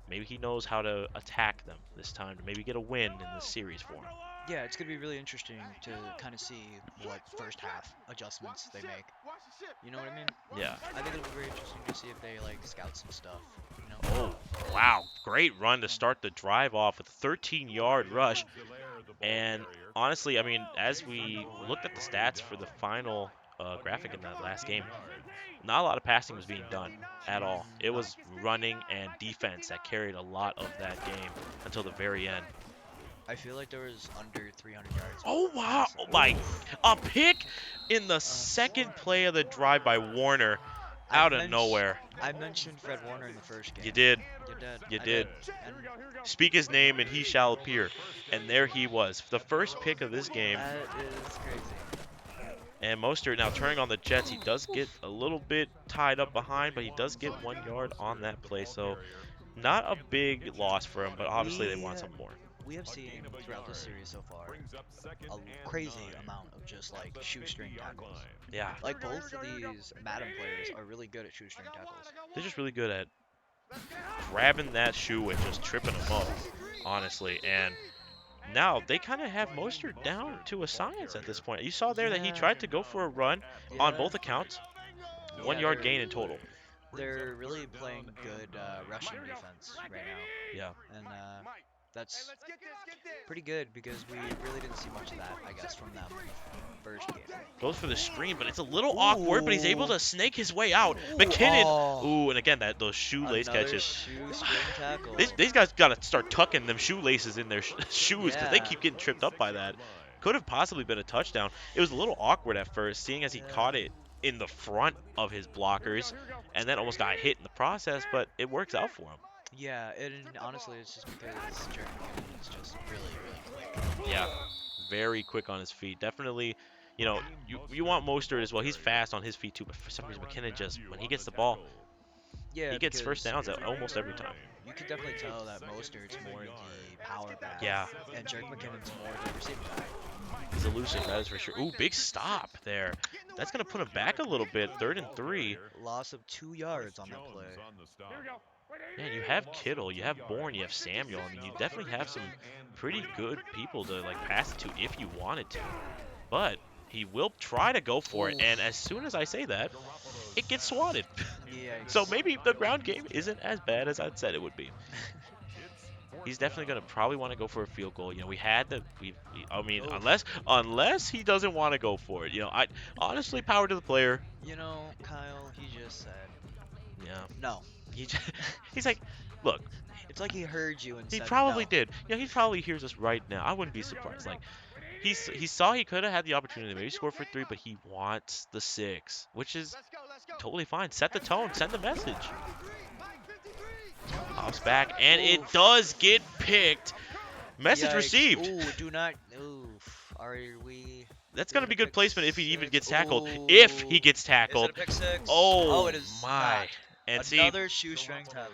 maybe he knows how to attack them this time to maybe get a win in this series for him. Yeah, it's gonna be really interesting to kind of see what first half adjustments they make. You know what I mean? Yeah. I think it'll be very interesting to see if they like scout some stuff. You know? Oh, wow. Great run to start the drive off with a 13-yard rush. And honestly, I mean, as we looked at the stats for the final graphic in that last game, not a lot of passing was being done at all. It was running and defense that carried a lot of that game until the very end. I feel like there was under 300 yards. Oh, wow. Oh, my. A pick in the second play of the drive by Warner out of nowhere. I mentioned Fred Warner in the first game. You did. You did. You I did. And Speak his name and he shall appear. And there he was. The first pick of this game. that is crazy. And Mostert now turning on the Jets. He does get a little bit tied up behind, but he does get 1 yard on that play. So not a big loss for him, but obviously they want some more. We have seen throughout this series so far a crazy amount of just like shoestring tackles. Yeah, Like both of these Madden players are really good at shoestring tackles. they're just really good at grabbing that shoe and just tripping them up, honestly. And now they kind of have Mostert down to a science at this point. You saw there that he tried to go for a run on both accounts. 1 yard gain in total. They're really playing good rushing defense right now. Yeah. And that's pretty good because we really didn't see much of that, I guess, from them first game. Goes for the screen, but it's a little awkward, but he's able to snake his way out. McKinnon, ooh, and again, those shoelace Another catches. shoestring tackle. These guys got to start tucking them shoelaces in their shoes because they Yeah. keep getting tripped up by that. Could have possibly been a touchdown. It was a little awkward at first, seeing as he caught it in the front of his blockers and then almost got hit in the process, but it works out for him. Yeah, and honestly, it's just because Jeremy McKinnon is just really, really quick. Yeah, very quick on his feet. Definitely, you want Mostert as well. He's fast on his feet too, but for some reason McKinnon just, when he gets the ball, Yeah, he gets first because downs at almost every time. You can definitely tell that Mostert's more the power back. Yeah. And Jerry McKinnon's more the receiving back. He's elusive, that is for sure. Ooh, big stop there. That's going to put him back a little bit. 3rd and 3. Loss of 2 yards on that play. Man, you have Kittle, you have Bourne, you have Samuel. I mean, you definitely have some pretty good people to pass it to if you wanted to. But he will try to go for it, and as soon as I say that, it gets swatted. Yeah. So maybe the ground game isn't as bad as I'd said it would be. He's definitely going to probably want to go for a field goal. We had I mean, unless he doesn't want to go for it. I honestly, power to the player. Kyle, he just said, Yeah. no. He's like, look. It's like he heard you and He said probably no. did. He probably hears us right now. I wouldn't be surprised. He saw he could have had the opportunity to maybe score for 3, but he wants the 6, which is totally fine. Set the tone. Send the message. Hops back, and it does get picked. Message Yikes. received. Ooh, do not. Oof. Are we? That's going to be good placement if he even gets tackled. Ooh. If he gets Is tackled. it a pick six? Oh, it is my. not. And Another shoestring tackle.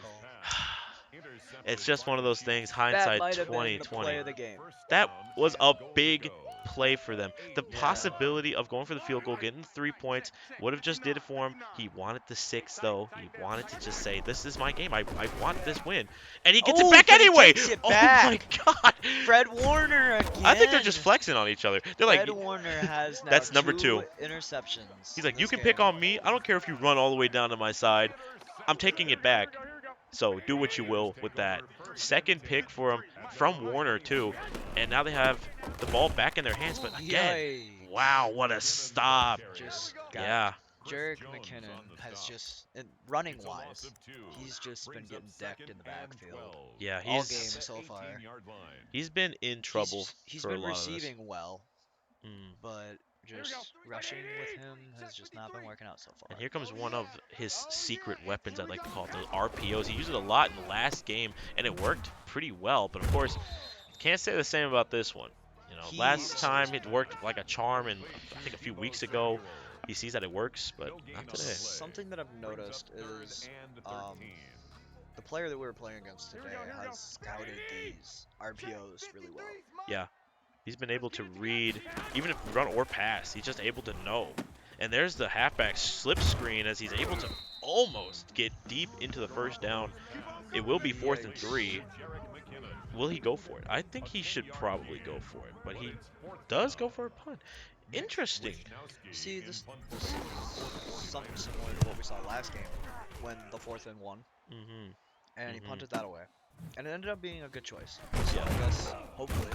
it's just one of those things. That Hindsight might have been the 2020. play of the game. That was a big play for them. The possibility of going for the field goal, getting 3 points, would have just did it for him. He wanted the 6, though. He wanted to just say, this is my game. I want this win. And he gets it back but he anyway. takes it Oh, back. my God. Fred Warner again. I think they're just flexing on each other. They're like, Fred Warner has now That's number 2. 2 interceptions. he's like, in you this can game. pick on me. I don't care if you run all the way down to my side. I'm taking it back. So do what you will with that. Second pick for him from Warner, too. And now they have the ball back in their hands. But again, Yikes. wow, what a stop. Just got Yeah. Jarek McKinnon has just, running wise, he's just been getting decked in the backfield. Yeah, All game so far. he's been in trouble He's for been a lot of this. receiving well, Mm. but just rushing with him has just not been working out so far. And here comes one of his secret weapons, I'd like to call it, the RPOs. He used it a lot in the last game, and it worked pretty well. But of course, can't say the same about this one. You know, last time it worked like a charm, and I think a few weeks ago, he sees that it works, but not today. Something that I've noticed is the player that we were playing against today has scouted these RPOs really well. Yeah, he's been able to read, even if run or pass, he's just able to know. And there's the halfback slip screen as he's able to almost get deep into the first down. It will be 4th and 3. Will he go for it? I think he should probably go for it, but he does go for a punt. Interesting. See, this is something similar to what we saw last game when the 4th and 1, Mm-hmm. and he Mhm. punted that away. And it ended up being a good choice. So Yeah. I guess, hopefully,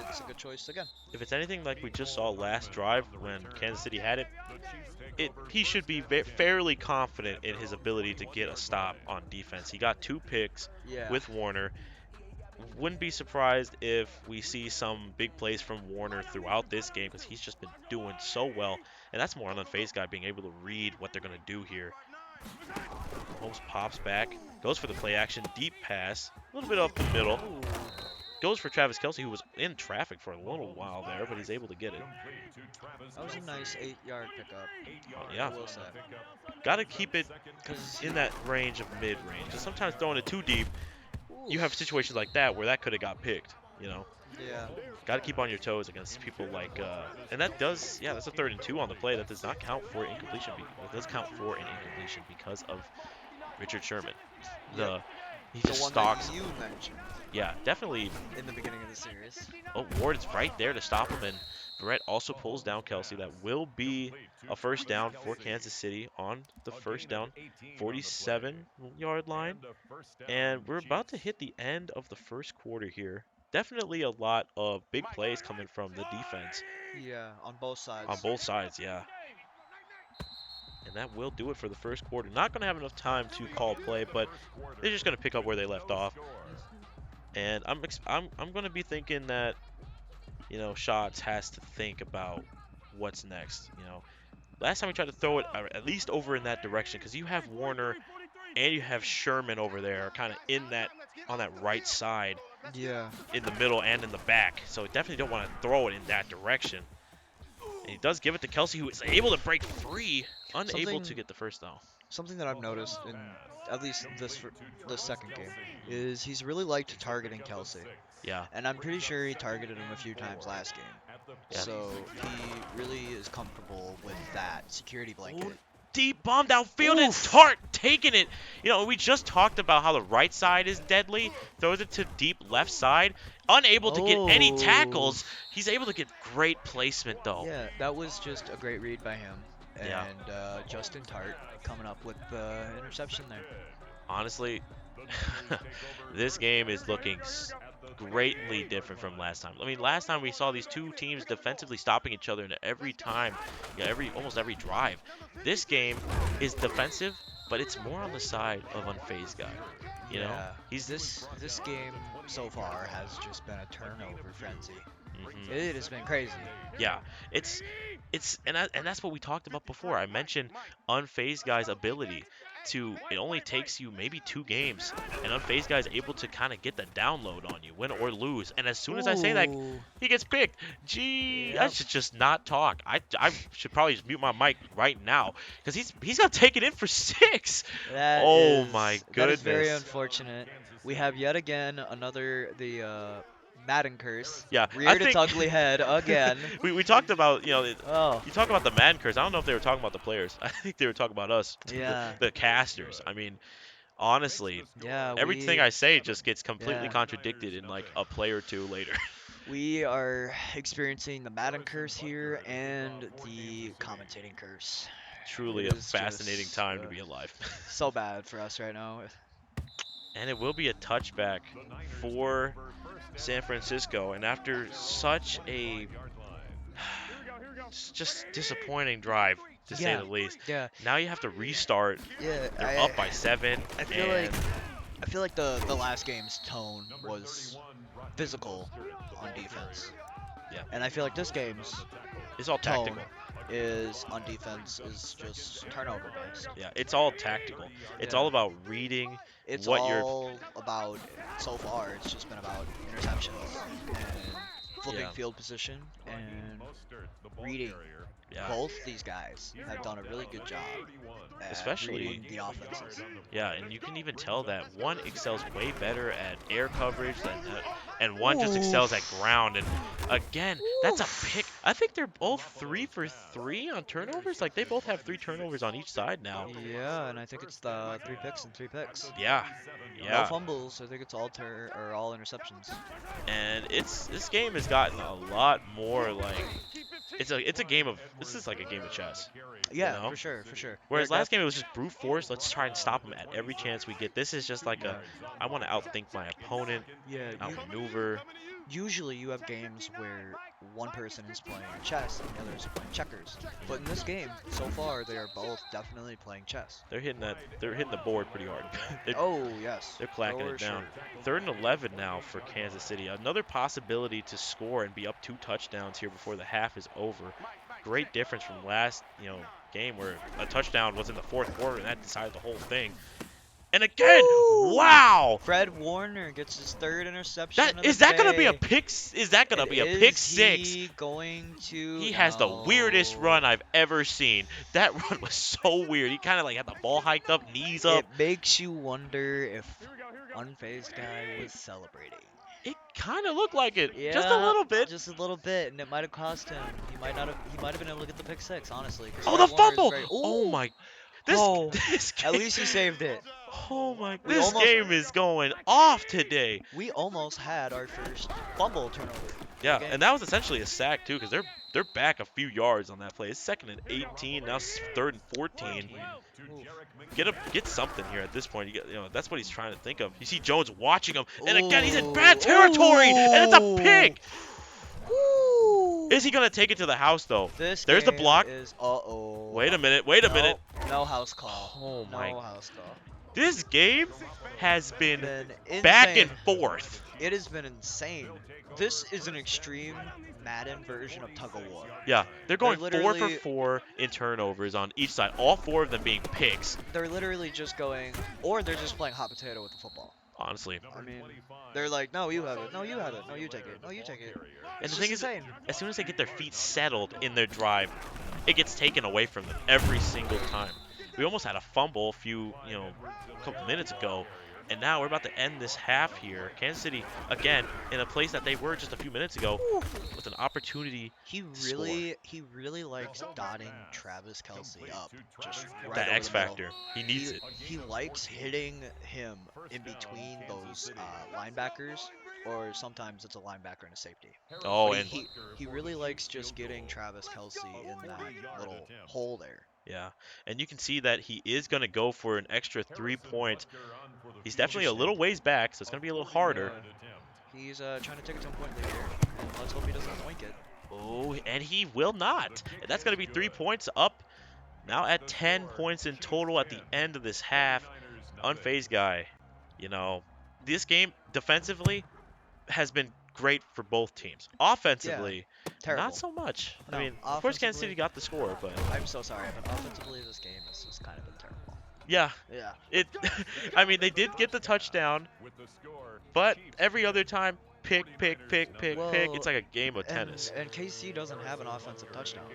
it's a good choice again. If it's anything like we just saw last drive when Kansas City had it, he should be fairly confident in his ability to get a stop on defense. He got 2 picks Yeah. with Warner. Wouldn't be surprised if we see some big plays from Warner throughout this game because he's just been doing so well. And that's more on the face guy being able to read what they're going to do here. Holmes pops back, goes for the play action, deep pass, a little bit up the middle. Goes for Travis Kelce, who was in traffic for a little while there, but he's able to get it. That was a nice 8-yard pickup. Yeah. I will say. Got to keep it 'Cause in that range of mid-range. Because sometimes throwing it too deep, you have situations like that where that could have got picked, you know. Yeah. Got to keep on your toes against people like, and that does, yeah, that's a 3rd and 2 on the play. That does not count for incompletion. It does count for an incompletion because of Richard Sherman. He The just one stalks. that you mentioned Yeah, definitely. in the beginning of the series. Oh, Ward is right there to stop him, and Barrett also pulls down Kelce. That will be a first down for Kansas City on the first down, 47-yard line. And we're about to hit the end of the first quarter here. Definitely a lot of big plays coming from the defense. Yeah, on both sides. On both sides, yeah. And that will do it for the first quarter. Not going to have enough time to call play, but they're just going to pick up where they left off. And I'm going to be thinking that, you know, Shots has to think about what's next. You know, last time we tried to throw it at least over in that direction because you have Warner and you have Sherman over there, kind of in that on that right side, Yeah. in the middle and in the back. So we definitely don't want to throw it in that direction. And he does give it to Kelce, who is able to break free, unable to get the first down. Something that I've noticed in at least this second game is he's really liked targeting Kelce. Yeah. And I'm pretty sure he targeted him a few times last game. Yeah. So he really is comfortable with that security blanket. Deep bomb downfield and Tart taking it. You know, we just talked about how the right side is deadly. Throws it to deep left side. Unable to get any tackles. He's able to get great placement, though. Yeah, that was just a great read by him. And Yeah. Justin Tart coming up with the interception there. Honestly, this game is looking greatly different from last time. I mean, last time we saw these two teams defensively stopping each other in every time, almost every drive. This game is defensive, but it's more on the side of unfazed guy. You know, he's this game so far has just been a turnover frenzy. Mhm. It has been crazy. Yeah, and that's what we talked about before. I mentioned unfazed guy's ability to, it only takes you maybe 2 games, and unfazed guy's able to kind of get the download on you, win or lose. And as soon as I say that, he gets picked. Gee, I should just not talk. I should probably just mute my mic right now because he's gonna take it in for 6. Oh my goodness. That is very unfortunate. We have yet again the Madden curse. Yeah, Reared its ugly head again. we talked about, you know, Oh. you talk about the Madden curse. I don't know if they were talking about the players. I think they were talking about us, Yeah. the casters. I mean, honestly, Yeah. everything I say just gets completely Yeah. contradicted in like a play or two later. We are experiencing the Madden curse here and the commentating curse. Truly It a is fascinating just, time to be alive. So bad for us right now. And it will be a touchback for San Francisco. And after such a just disappointing drive, to say Yeah. the least, Yeah. now you have to restart. Yeah. They're up by 7. I feel like the last game's tone was physical on defense. Yeah. And I feel like this game's It's all tone tactical. is on defense is just turnover based. Yeah, it's all tactical. It's Yeah. all about reading It's what you're. all about, so far, it's just been about interceptions and flipping Yeah, field position and reading. yeah. Both these guys have done a really good job at Especially, reading the offenses. yeah, and you can even tell that one excels way better at air coverage and one just excels at Oof. ground. And again, that's a pick. Oof. I think they're both 3 for 3 on turnovers. Like they both have 3 turnovers on each side now. Yeah, and I think it's the 3 picks and 3 picks. Yeah, No yeah. fumbles. I think it's all interceptions. And this game has gotten a lot more like it's a game of this is like a game of chess, you Yeah, know? for sure, for sure. They're Whereas last game it was just brute force. Let's try and stop them at every chance we get. This is just like a yeah, I want to outthink my opponent, yeah. outmaneuver. Usually you have games where one person is playing chess and the other is playing checkers. But in this game, so far, they are both definitely playing chess. They're hitting the board pretty hard. they're, Oh yes, they're clacking for it down. sure. 3rd and 11 now for Kansas City. Another possibility to score and be up 2 touchdowns here before the half is over. Great difference from last, game where a touchdown was in the 4th quarter and that decided the whole thing. And again, Woo! wow! Fred Warner gets his 3rd interception That of is the that gonna be a day. pick? Is that gonna be a pick Is six? he going to? He has the weirdest No. run I've ever seen. That run was so weird. He kind of like had the ball hiked up, knees up. It makes you wonder if Unfazed Guy was celebrating. It kind of looked like it, just a Yeah, little bit. just a little bit, and it might have cost him. He might not have. He might have been able to get the pick six, honestly. 'Cause Oh, the Fred Warner is fumble! very. Oh Ooh. my, this Oh. this At game. least he saved it. Oh my, We this almost. game is going off today. We almost had our first fumble turnover. Yeah, Okay. and that was essentially a sack too, because they're back a few yards on that play. It's 2nd and 18, now 3rd and 14. Get something here at this point. That's what he's trying to think of. You see Jones watching him, and again he's in bad territory, and it's a pick. Ooh. Is he gonna take it to the house though? This There's the game block. is. Uh-oh. Wait a minute. Wait a minute. No house call. Oh my. No house call. This game has been Been back insane. and forth. It has been insane. This is an extreme Madden version of tug of war. Yeah, they're going 4 for literally- 4 in turnovers on each side. All 4 of them being picks. They're literally just going, or they're just playing hot potato with the football. Honestly. I mean, they're like, no, you have it. No, you have it. No, you take it. No, you take it. And It's the thing just is, insane. as soon as they get their feet settled in their drive, it gets taken away from them every single time. We almost had a fumble a couple minutes ago, and now we're about to end this half here. Kansas City, again, in a place that they were just a few minutes ago, with an opportunity. He really likes dotting Travis Kelce up, just right That over X the middle. factor. He needs it. He likes hitting him in between those linebackers, or sometimes it's a linebacker and a safety. Oh, But and he really likes just getting Travis Kelce in that little hole there. yeah, and you can see that he is going to go for an extra 3 points. He's definitely a little ways back, so it's going to be a little harder. He's trying to take a 10-point lead here, and let's hope he doesn't oink it. Oh, and he will not. And that's going to be 3 points up. Now at 10 points in total at the end of this half. Unfazed Guy. This game defensively has been great for both teams. Offensively, Terrible. not so much. No, I mean, of course Kansas offensively- City got the score, but I'm so sorry, but offensively this game has just kind of been terrible. yeah, Yeah. it. I mean, they did get the touchdown, but every other time, pick. Well, It's like a game of tennis. And KC doesn't have an offensive touchdown.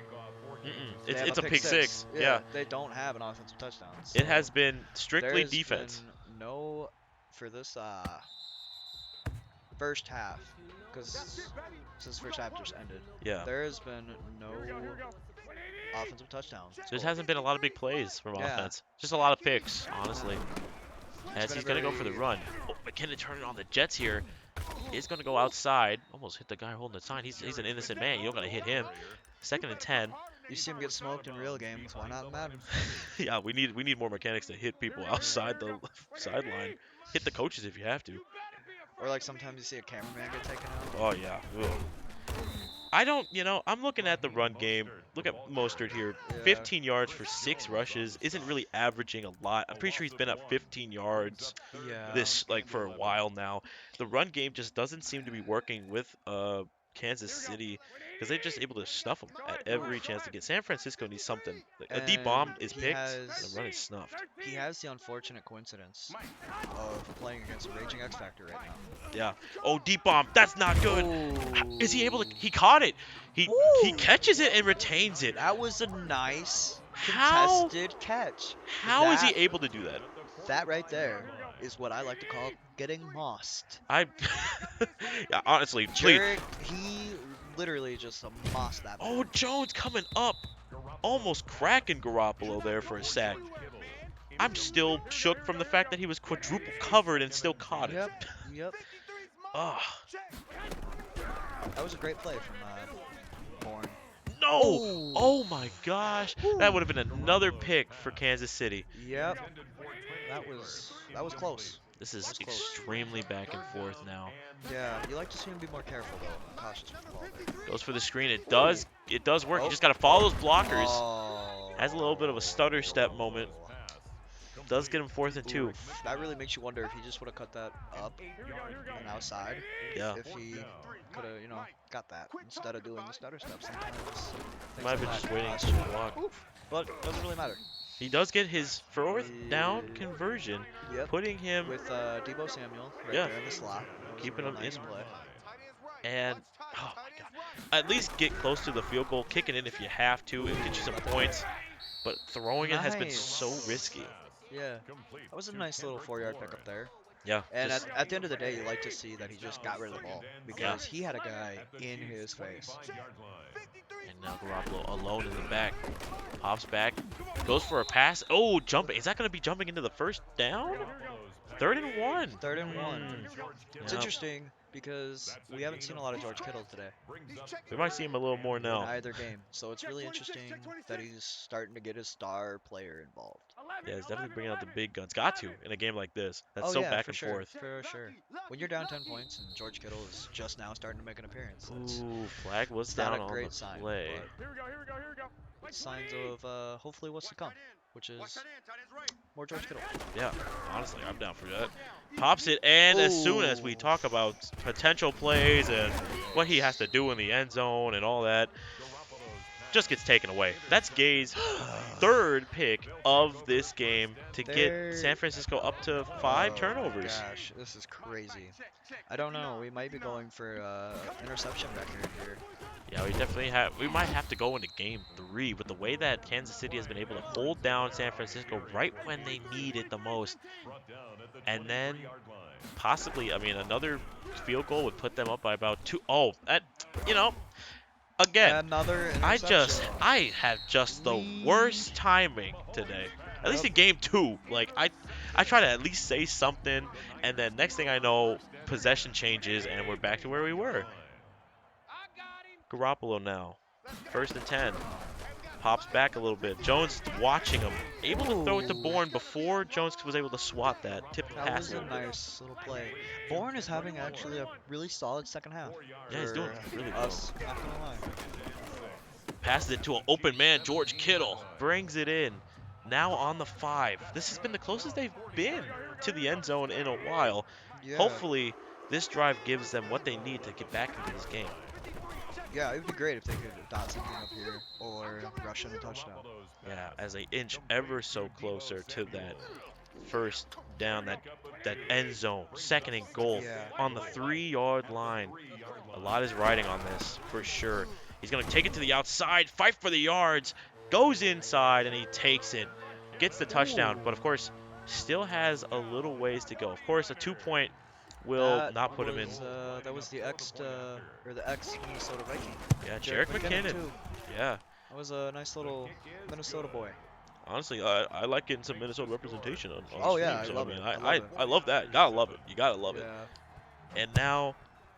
They have They have a pick six. Yeah, They don't have an offensive touchdown. it so has been strictly there's defense. been no for this first half, because since first half just ended, Yeah, there has been no offensive touchdowns. there hasn't been a lot of big plays from Yeah. offense. Just a lot of picks, honestly. As been a he's gonna go for the very- run. Oh, McKinnon turning on the Jets here. Is gonna go outside. Almost hit the guy holding the sign. He's an innocent man. You don't gotta hit him. 2nd and 10. You see him get smoked in real games. Why not in Madden? Yeah, we need more mechanics to hit people outside the sideline. Hit the coaches if you have to. Or like sometimes you see a cameraman get taken out. Oh yeah. Ugh. I don't, I'm looking at the run game. Look at Mostert here. Yeah. 15 yards for 6 rushes. Isn't really averaging a lot. I'm pretty sure he's been at 15 yards Yeah. for a while now. The run game just doesn't seem to be working with Kansas City because they're just able to stuff them at every chance to get. San Francisco needs something. Like, a deep And bomb is he picked and has a run is snuffed. he has the unfortunate coincidence of playing against a raging X Factor right now. Yeah. Oh, deep bomb. That's not good. Is he able to? Ooh. He caught it. He Ooh. catches it and retains it. That was a nice How contested catch. how is he That able to do that? that right there is what I like to call getting mossed. I yeah, honestly, please. Jarek, he literally just mossed that. Oh, Jones coming up, almost cracking Garoppolo there for a sack. I'm still shook from the fact that he was quadruple covered and still caught it. Yep, yep. Ah, That was a great play from Bourne. no! Oh. Oh my gosh, that would have been another pick for Kansas City. Yep. That was close. This is That's close. extremely back and forth now. Yeah, you like to see him be more careful though, cautious with the ball there. Goes for the screen. It does work. You Oh. just gotta follow those blockers. Oh. Has a little bit of a stutter step moment. Does get him 4th and 2. That really makes you wonder if he just would have cut that up and outside. Yeah. If he could have, got that instead of doing the stutter step. Sometimes things Might have been like just that waiting cost to you. block. Oof. But it doesn't really matter. He does get his 4th down conversion, Yep. putting him With Debo Samuel right Yeah. there in the slot. That was a Keeping real him nice in. play. and oh my god, at least get close to the field goal, kick it in if you have to, and get you some points. But throwing it has been so Nice. risky. Yeah. That was a nice little 4-yard pickup there. Yeah. And just- at the end of the day, you like to see that he just got rid of the ball because he had a guy in his face. and now Garoppolo alone in the back. Hops back, goes for a pass. Oh, jumping. Is that going to be jumping into the first down? 3rd and 1. 3rd and 1. It's Yeah. interesting because we haven't seen a lot of George Kittle today We might see him a little more in now. either game. So it's really interesting that he's starting to get his star player involved. Yeah, he's definitely bringing out the big guns. Got to in a game like this. That's Oh so yeah, back for and sure, forth. for sure. When you're down 10 points and George Kittle is just now starting to make an appearance, Ooh, flag was it's not down a on great the sign. play. But it's signs of hopefully what's to come, which is more George Kittle. Yeah, honestly, I'm down for that. Pops it, and as soon as we Ooh. talk about potential plays and what he has to do in the end zone and all that, just gets taken away. That's Gay's 3rd pick of this game to get San Francisco up to 5 turnovers. Gosh, this is crazy. I don't know. We might be going for interception record here. Yeah, we might have to go into game 3 with the way that Kansas City has been able to hold down San Francisco right when they need it the most. And then possibly, I mean, another field goal would put them up by about 2. Oh, that, again, Another I interception. have just the worst timing today. At least in game 2, like I try to at least say something, and then next thing I know, possession changes and we're back to where we were. Garoppolo now, 1st and 10. Pops back a little bit. Jones watching him, able to throw it to Bourne before Jones was able to swat that, tip the That pass was a a little bit. nice little play. Bourne is having actually a really solid second half. Yeah, he's doing for really well. us, not gonna lie. Passes it to an open man, George Kittle. Brings it in. Now on the 5. This has been the closest they've been to the end zone in a while. Yeah. Hopefully, this drive gives them what they need to get back into this game. Yeah, it would be great if they could dot something up here or rush in a touchdown. Yeah, as they inch ever so closer to that first down, that end zone, 2nd and goal Yeah. on the 3-yard line. A lot is riding on this for sure. He's going to take it to the outside, fight for the yards, goes inside, and he takes it. Gets the touchdown, but of course, still has a little ways to go. Of course, a 2-point will That not put him in. That was the ex Minnesota Viking. Yeah, Jerick McKinnon. too. Yeah, That was a nice little Minnesota boy. honestly, I like getting some Minnesota representation on Oh, the yeah, stream, I so, love mean, it. I love that. You gotta love it. You gotta love it. Yeah, And now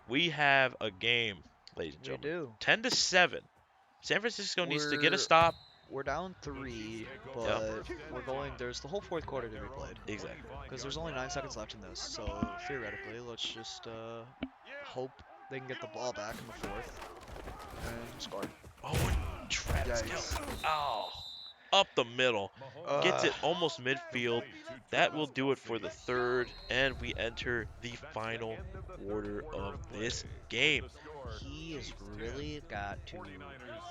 we have a game, ladies and we gentlemen. do. 10-7. San Francisco needs to get a We're- stop. We're down 3, but we're going. There's the whole 4th quarter to be played Exactly. because there's only 9 seconds left in this. So theoretically, let's just hope they can get the ball back in the 4th and score. Oh, and Travis Yikes. Kelce. Oh, up the middle. Gets it almost midfield. That will do it for the 3rd, and we enter the final quarter of this game. he has really got to,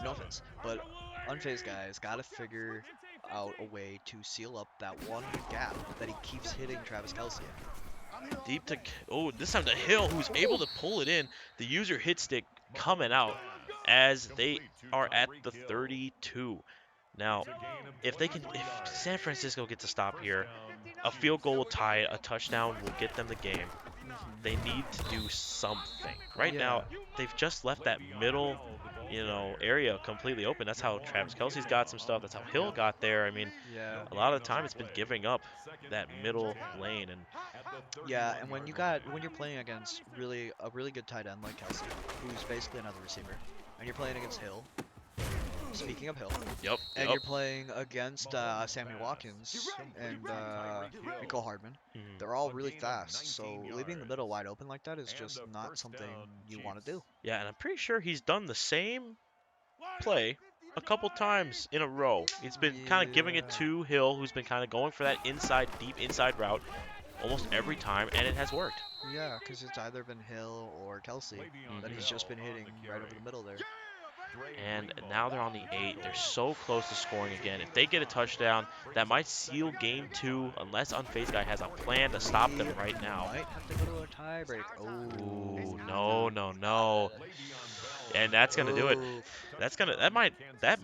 no offense, but unfazed guys got to figure out a way to seal up that one gap that he keeps hitting Travis Kelce in. Deep to, oh, this time to Hill, who's able to pull it in. The user hit stick coming out as they are at the 32. Now, if San Francisco gets a stop here, a field goal will tie it, a touchdown will get them the game. They need to do something. Right now, Yeah. they've just left that middle, area completely open. That's how Travis Kelsey's got some stuff. That's how Hill got there. I mean, Yeah. a lot of the time it's been giving up that middle lane, and Yeah, and when you're playing against a really good tight end like Kelsey, who's basically another receiver, and you're playing against Hill. Speaking of Hill, yep, and yep. you're playing against Sammy Watkins and Nicole Hardman, Mhm. they're all really fast. So leaving the middle wide open like that is just not something you want to do. Yeah, and I'm pretty sure he's done the same play a couple times in a row. He's been kind of giving it Yeah. to Hill, who's been kind of going for that deep inside route almost every time, and it has worked. Yeah, because it's either been Hill or Kelsey that he's just been hitting right over the middle there. And now they're on the 8. They're so close to scoring again. If they get a touchdown, that might seal game 2 unless Unfazed Guy has a plan to stop them right now. Might have to go to a tiebreak. Ooh, Oh. no, no, no. And that's gonna do it. Oof. That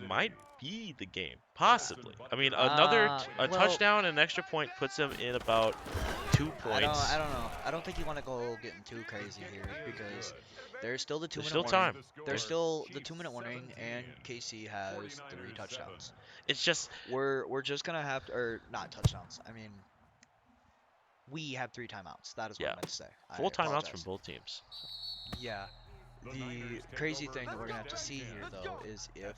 might be the game, possibly. I mean, another a Well, touchdown and an extra point puts them in about 2 points. I don't know. I don't think you want to go getting too crazy here because there's still the There's 2 minute still warning. time. There's still the 2 minute warning, and KC has 3 touchdowns. It's just We're just gonna have to, or not touchdowns. I mean, we have 3 timeouts. That is what yeah, I meant to say. I full timeouts from apologize. both teams. Yeah. The crazy thing that we're gonna have to see here though is if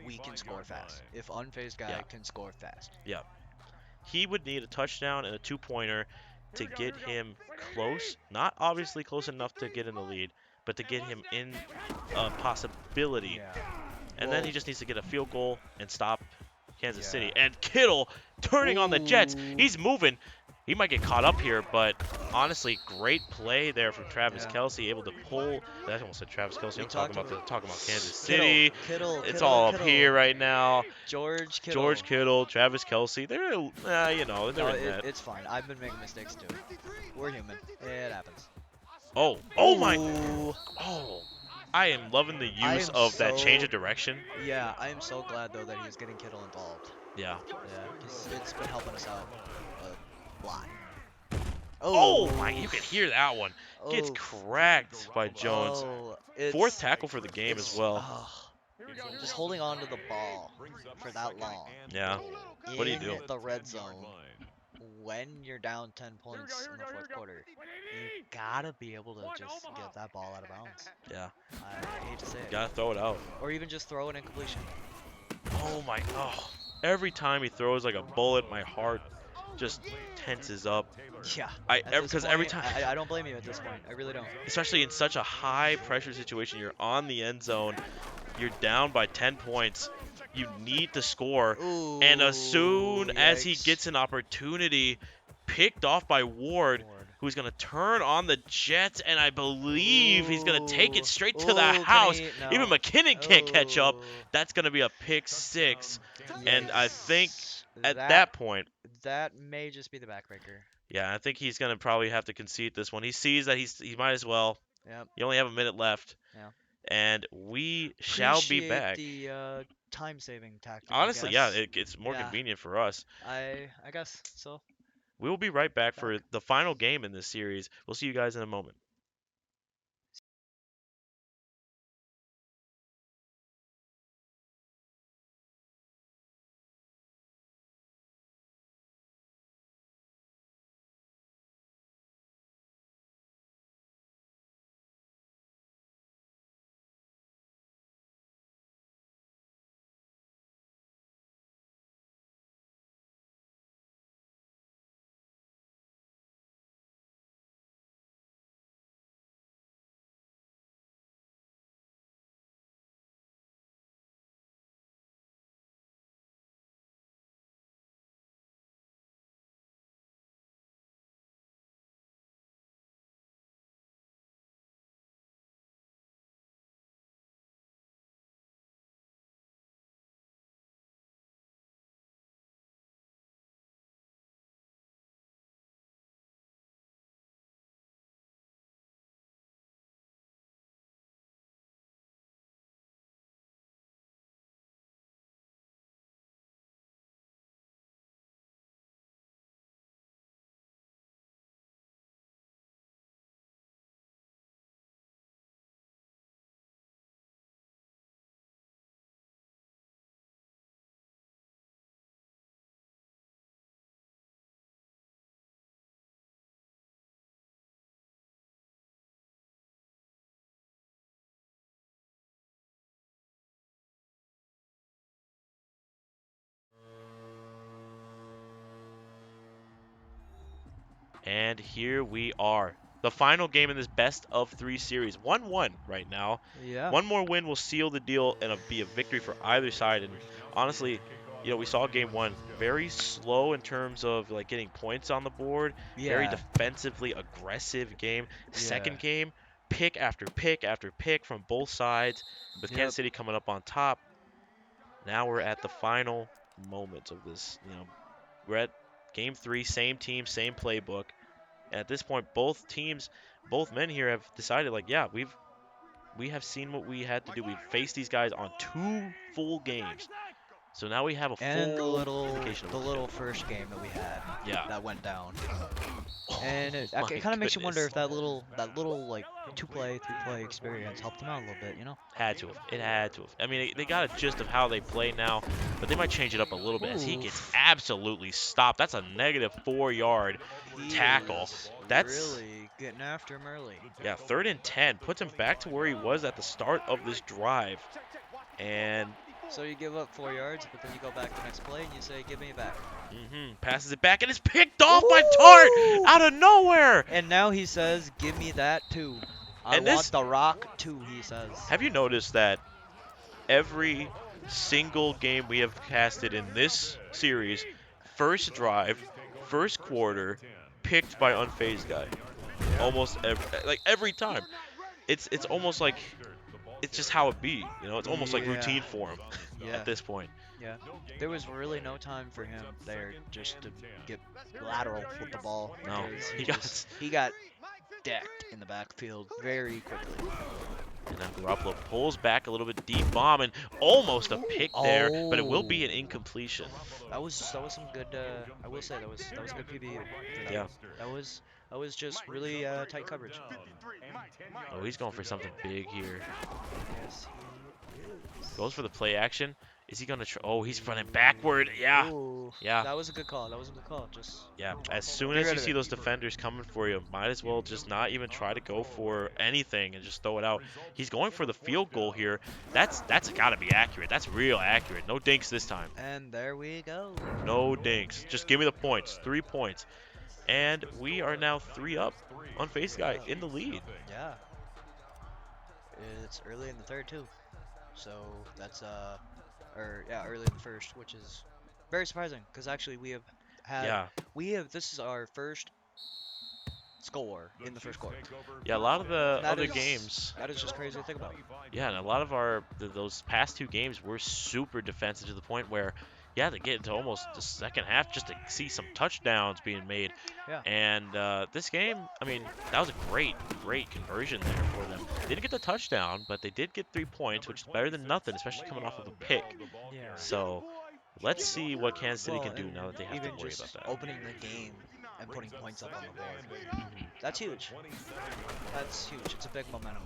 we can score fast. If Unfazed Guy Yeah. can score fast. Yeah. He would need a touchdown and a 2-pointer to get him close. Not obviously close enough to get in the lead, but to get him in a possibility. Yeah. And then he just needs to get a field goal and stop Kansas Yeah. City. And Kittle turning on the Jets. Ooh. He's moving. He might get caught up here, but honestly, great play there from Travis Yeah. Kelce, able to pull. I almost said Travis Kelce. We I'm talking talked about Kansas Kittle, City. Kittle, It's Kittle, all up Kittle. here right now. George Kittle. George Kittle, Travis Kelce. They're, they're No, in that. it's fine. I've been making mistakes too. We're human. It happens. Oh my. Ooh. Oh. I am loving the I use am of that change so- of direction. Yeah, I am so glad though that he's getting Kittle involved. Yeah. Yeah, because it's been helping us out a lot. Oh my, you can hear that one. Gets Oh. cracked by Jones. Oh, it's, 4th tackle for the game as well. Just holding on to the ball for that long. Yeah. What do you do? In the red zone, when you're down 10 points in the 4th quarter, you gotta be able to just get that ball out of bounds. Yeah. I hate to say it. Gotta throw it out. Or even just throw an incompletion. Oh my. Oh. Every time he throws like a bullet, my heart just tenses up. Yeah. Because every time, I don't blame you at this point. I really don't. especially in such a high pressure situation, you're on the end zone, you're down by 10 points, you need to score, Ooh, and as soon as he yikes. gets an opportunity, picked off by Ward, who's going to turn on the Jets, and I believe he's going to take it straight to the house. Even McKinnon can't catch up. That's going to be a pick 6, and I think at that point, that may just be the backbreaker. yeah, I think he's going to probably have to concede this one. He sees that he might as well. Yep. You only have a minute left. Yeah. And we shall be Appreciate back. the time-saving tactic. Honestly, I yeah, guess. it's more Yeah. convenient for us. I guess so. We will be right back for the final game in this series. We'll see you guys in a moment. And here we are. The final game in this best of 3 series. 1-1 right now. Yeah. One more win will seal the deal and be a victory for either side. And honestly, we saw game 1 very slow in terms of like getting points on the board. Very Yeah. defensively aggressive game. Yeah. Second game, pick after pick after pick from both sides, with Yep. Kansas City coming up on top. Now we're at the final moments of this. We're at game 3, same team, same playbook. And at this point, both teams, both men here have decided, like, yeah, we have seen what we had to do. We've faced these guys on 2 full games. So now we have a And full indication of the what to little do. first game that we had Yeah. that went down. Oh And it my kind of makes you wonder goodness. if that little like 2-play, 3-play experience helped him out a little bit, you know? Had to have. It had to have. I mean, they got a gist of how they play now, but they might change it up a little bit as he gets Oof. absolutely stopped. That's a negative 4-yard He tackle. is That's really getting after him early. Yeah, 3rd and 10 puts him back to where he was at the start of this drive. And So you give up 4 yards, but then you go back the next play and you say, "Give me it back." passes it back and it's picked off by Tart Ooh! out of nowhere. And now he says, "Give me that too. I And want this, the rock too." He says. have you noticed that every single game we have casted in this series, first drive, first quarter, picked by unfazed guy? Almost every time. It's almost like it's just how it be. It's almost like Yeah. routine for him Yeah. at this point. Yeah. There was really no time for him there just to get lateral with the ball. No, because he got decked in the backfield very quickly. And then Garoppolo pulls back a little bit, deep bomb, and almost a pick there, but it will be an incompletion. That was some good. I will say that was good PB. Yeah. That was just really tight coverage. Oh, he's going for something big here. Yes, he is. Goes for the play action. Is he going to try? Oh, he's running backward. Yeah. Ooh, Yeah. That was a good call. That was a good call. Just Yeah. As soon Get as rid you of see it. those defenders coming for you, might as well just not even try to go for anything and just throw it out. He's going for the field goal here. That's got to be accurate. That's real accurate. No dinks this time. and there we go. No dinks. Just give me the points. 3 points. And we are now 3 up on face guy in the lead. Yeah. It's early in the third too. So that's early in the first, which is very surprising because actually Yeah. this is our first score in the first quarter. Yeah, a lot of the That other is- games. That is just crazy to think about. Yeah, and a lot of those past 2 games were super defensive to the point where you had to get into almost the second half just to see some touchdowns being made. Yeah. And this game, I mean, that was a great conversion there for them. They didn't get the touchdown, but they did get 3 points, which is better than nothing, especially coming off of a pick. Yeah. So let's see what Kansas City Well, can do and now that they have to even worry just about that. opening the game and putting points up on the board. Mhm. That's huge. That's huge. It's a big momentum.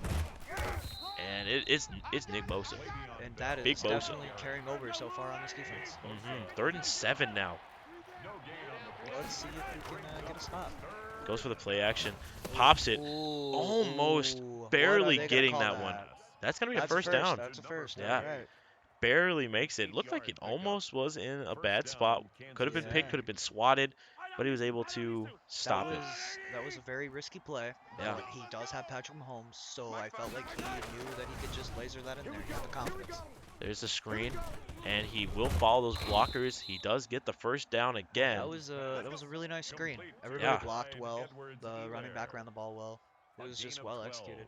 And it's Nick Bosa. And that is Big Bosa. definitely carrying over so far on this defense. 3rd and 7 now. Let's see if we can get a stop. Goes for the play action. Pops it. Ooh, Almost what are barely they gonna getting call that one. That's going to be a first down. That's a first. Yeah. Right. Barely makes it. Looked like it almost was in a bad spot. Could have been picked, Yeah. could have been swatted, but he was able to stop it. That was a very risky play. Yeah. But he does have Patrick Mahomes, so I felt like he knew that he could just laser that in there. He had the confidence. There's the screen, and he will follow those blockers. He does get the first down again. That was a really nice screen. Everybody Yeah. blocked well. The running back ran the ball well. It was just well executed.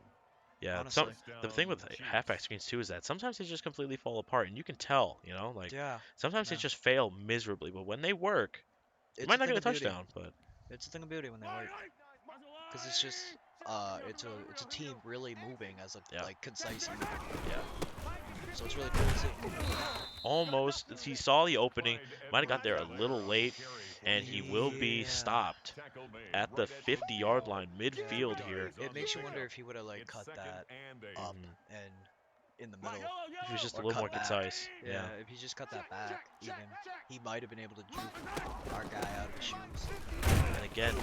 Yeah, honestly. the thing with halfback screens too is that sometimes they just completely fall apart, and you can tell, like Yeah. sometimes they Yeah. just fail miserably. But when they work, you It's might a not thing get a of beauty. touchdown, but It's a thing of beauty when they work. Because it's just it's a team really moving as a Yeah. like concise unit. yeah. So it's really cool to see. Almost, he saw the opening, might have got there a little late, and he will be Yeah. stopped at the 50-yard line, midfield here. It makes you wonder if he would have like cut that up and in the middle. If he was just a Or little cut more back. concise. Yeah, if he just cut that back, even he might have been able to juke our guy out of his shoes. And again,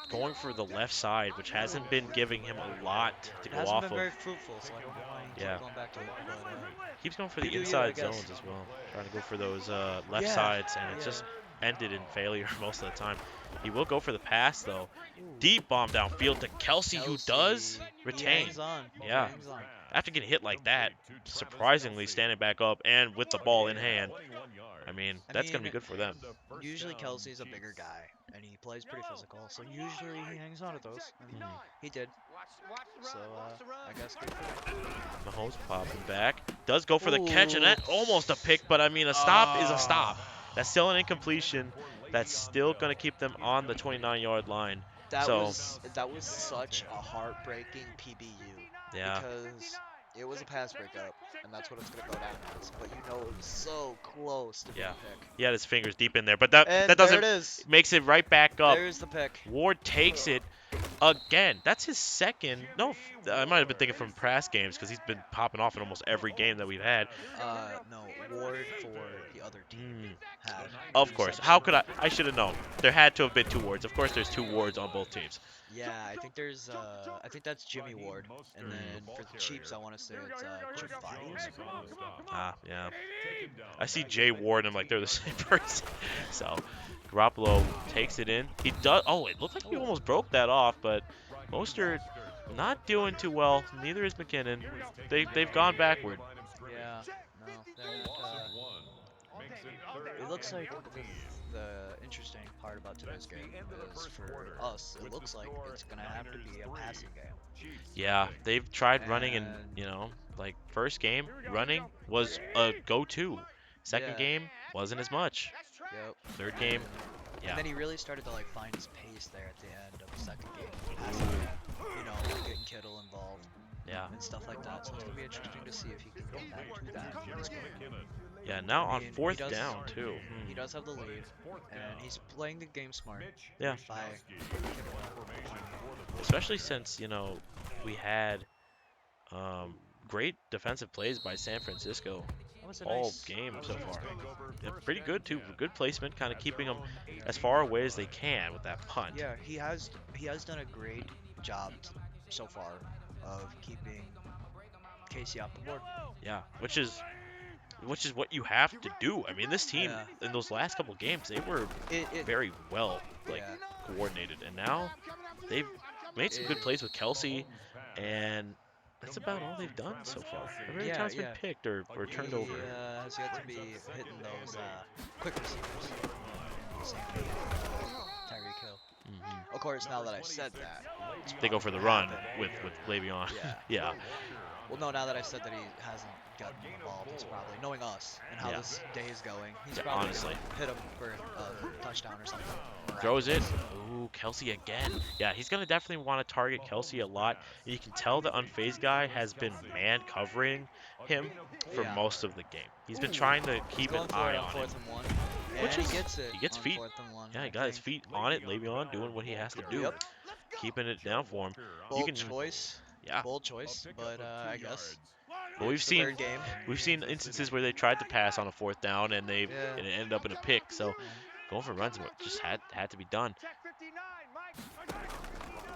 going for the left side, which hasn't been giving him a lot to It go hasn't off been of. very fruitful, so I don't know why he Yeah. kept going back to it. But Keeps going for You the do you, I inside guess. zones as well, trying to go for those left Yeah, sides, and it's yeah. just ended in failure most of the time. He will go for the pass though. Ooh. Deep bomb downfield to Kelsey, who does He retain. hangs on. Yeah. He hangs on. After getting hit like that, surprisingly standing back up and with the ball in hand. I mean, I that's going to mean, be good for them. usually Kelsey's a bigger guy, and he plays pretty physical, so usually he hangs on to those, and he did. So, I guess good for him. Mahomes popping back. Does go for the catch, and Ooh. that almost a pick, but I mean, a stop is a stop. That's still an incompletion. That's still going to keep them on the 29-yard line. That So, was such a heartbreaking PBU yeah. because it was a pass breakup, and that's what it's gonna go down as. But you know it was so close to being Yeah. a pick. He had his fingers deep in there, but that And that there doesn't it is. makes it right back up. There's the pick. Ward takes it again. That's his second. No, I might have been thinking from past games because he's been popping off in almost every game that we've had. No, Ward for the other team had. Of course. How could I? I should have known. There had to have been 2 wards. Of course, there's 2 wards on both teams. Yeah, I think that's Jimmy Ward, and then for the Chiefs, I want to say it's Javadi or something. Ah, yeah. I see Jay Ward, and I'm like, they're the same person. So, Garoppolo takes it in. He does. Oh, it looked like he almost broke that off, but Mostert not doing too well. Neither is McKinnon. They've gone backward. Yeah, no, they're not. It looks like the interesting part about today's game is for us, it looks like it's gonna have to be a passing game. Yeah, they've tried running, and And like first game running was a go-to. Second yeah, game wasn't as much. yep. Third game, And yeah. then he really started to like find his pace there at the end of the second game, passing game. You know, getting Kittle involved Yeah. and stuff like that. So it's gonna be interesting to see if he can get back to that in this game. Yeah, now I on mean, he fourth does- down too. He does have the lead, and he's playing the game smart. Yeah. By Especially since, we had great defensive plays by San Francisco that was a all nice game so far. Yeah, pretty good too. Good placement, kind of keeping them as far away as they can with that punt. Yeah, he has done a great job so far of keeping Casey off the board. Yeah, which is what you have to do. I mean, this team Yeah. in those last couple games, they were It very well yeah. coordinated, and now they've made some good plays with Kelsey, and that's about all they've done so far. Every other Yeah, time's been yeah. picked or turned over. He has yet to be hitting those quick receivers. Same with Tyreek Hill. Of course, now that I said that, it's They go for the probably run happened. with Le'Veon. Yeah. Yeah. Well, no, now that I said that he hasn't gotten involved, he's probably, knowing us and how Yeah. this day is going, he's Yeah, probably honestly. gonna hit him for a touchdown or something. Throws it. Ooh, Kelsey again. Yeah, he's going to definitely want to target Kelsey a lot. You can tell the unfazed guy has been man covering him for Yeah. most of the game. He's been trying to keep He's an going for eye it on him. 4th and 1. Which And is- he gets it. he gets on feet. 4th and 1, Yeah, he I got his think. feet on it. Le'Veon doing what he has to do. Yep. Keeping it down for him. Bold can- choice. Yeah. Bold choice, but I guess. But we've it's the seen third game. instances where they tried to pass on a 4th down and Yeah. and it ended up in a pick. So going for runs just had to be done.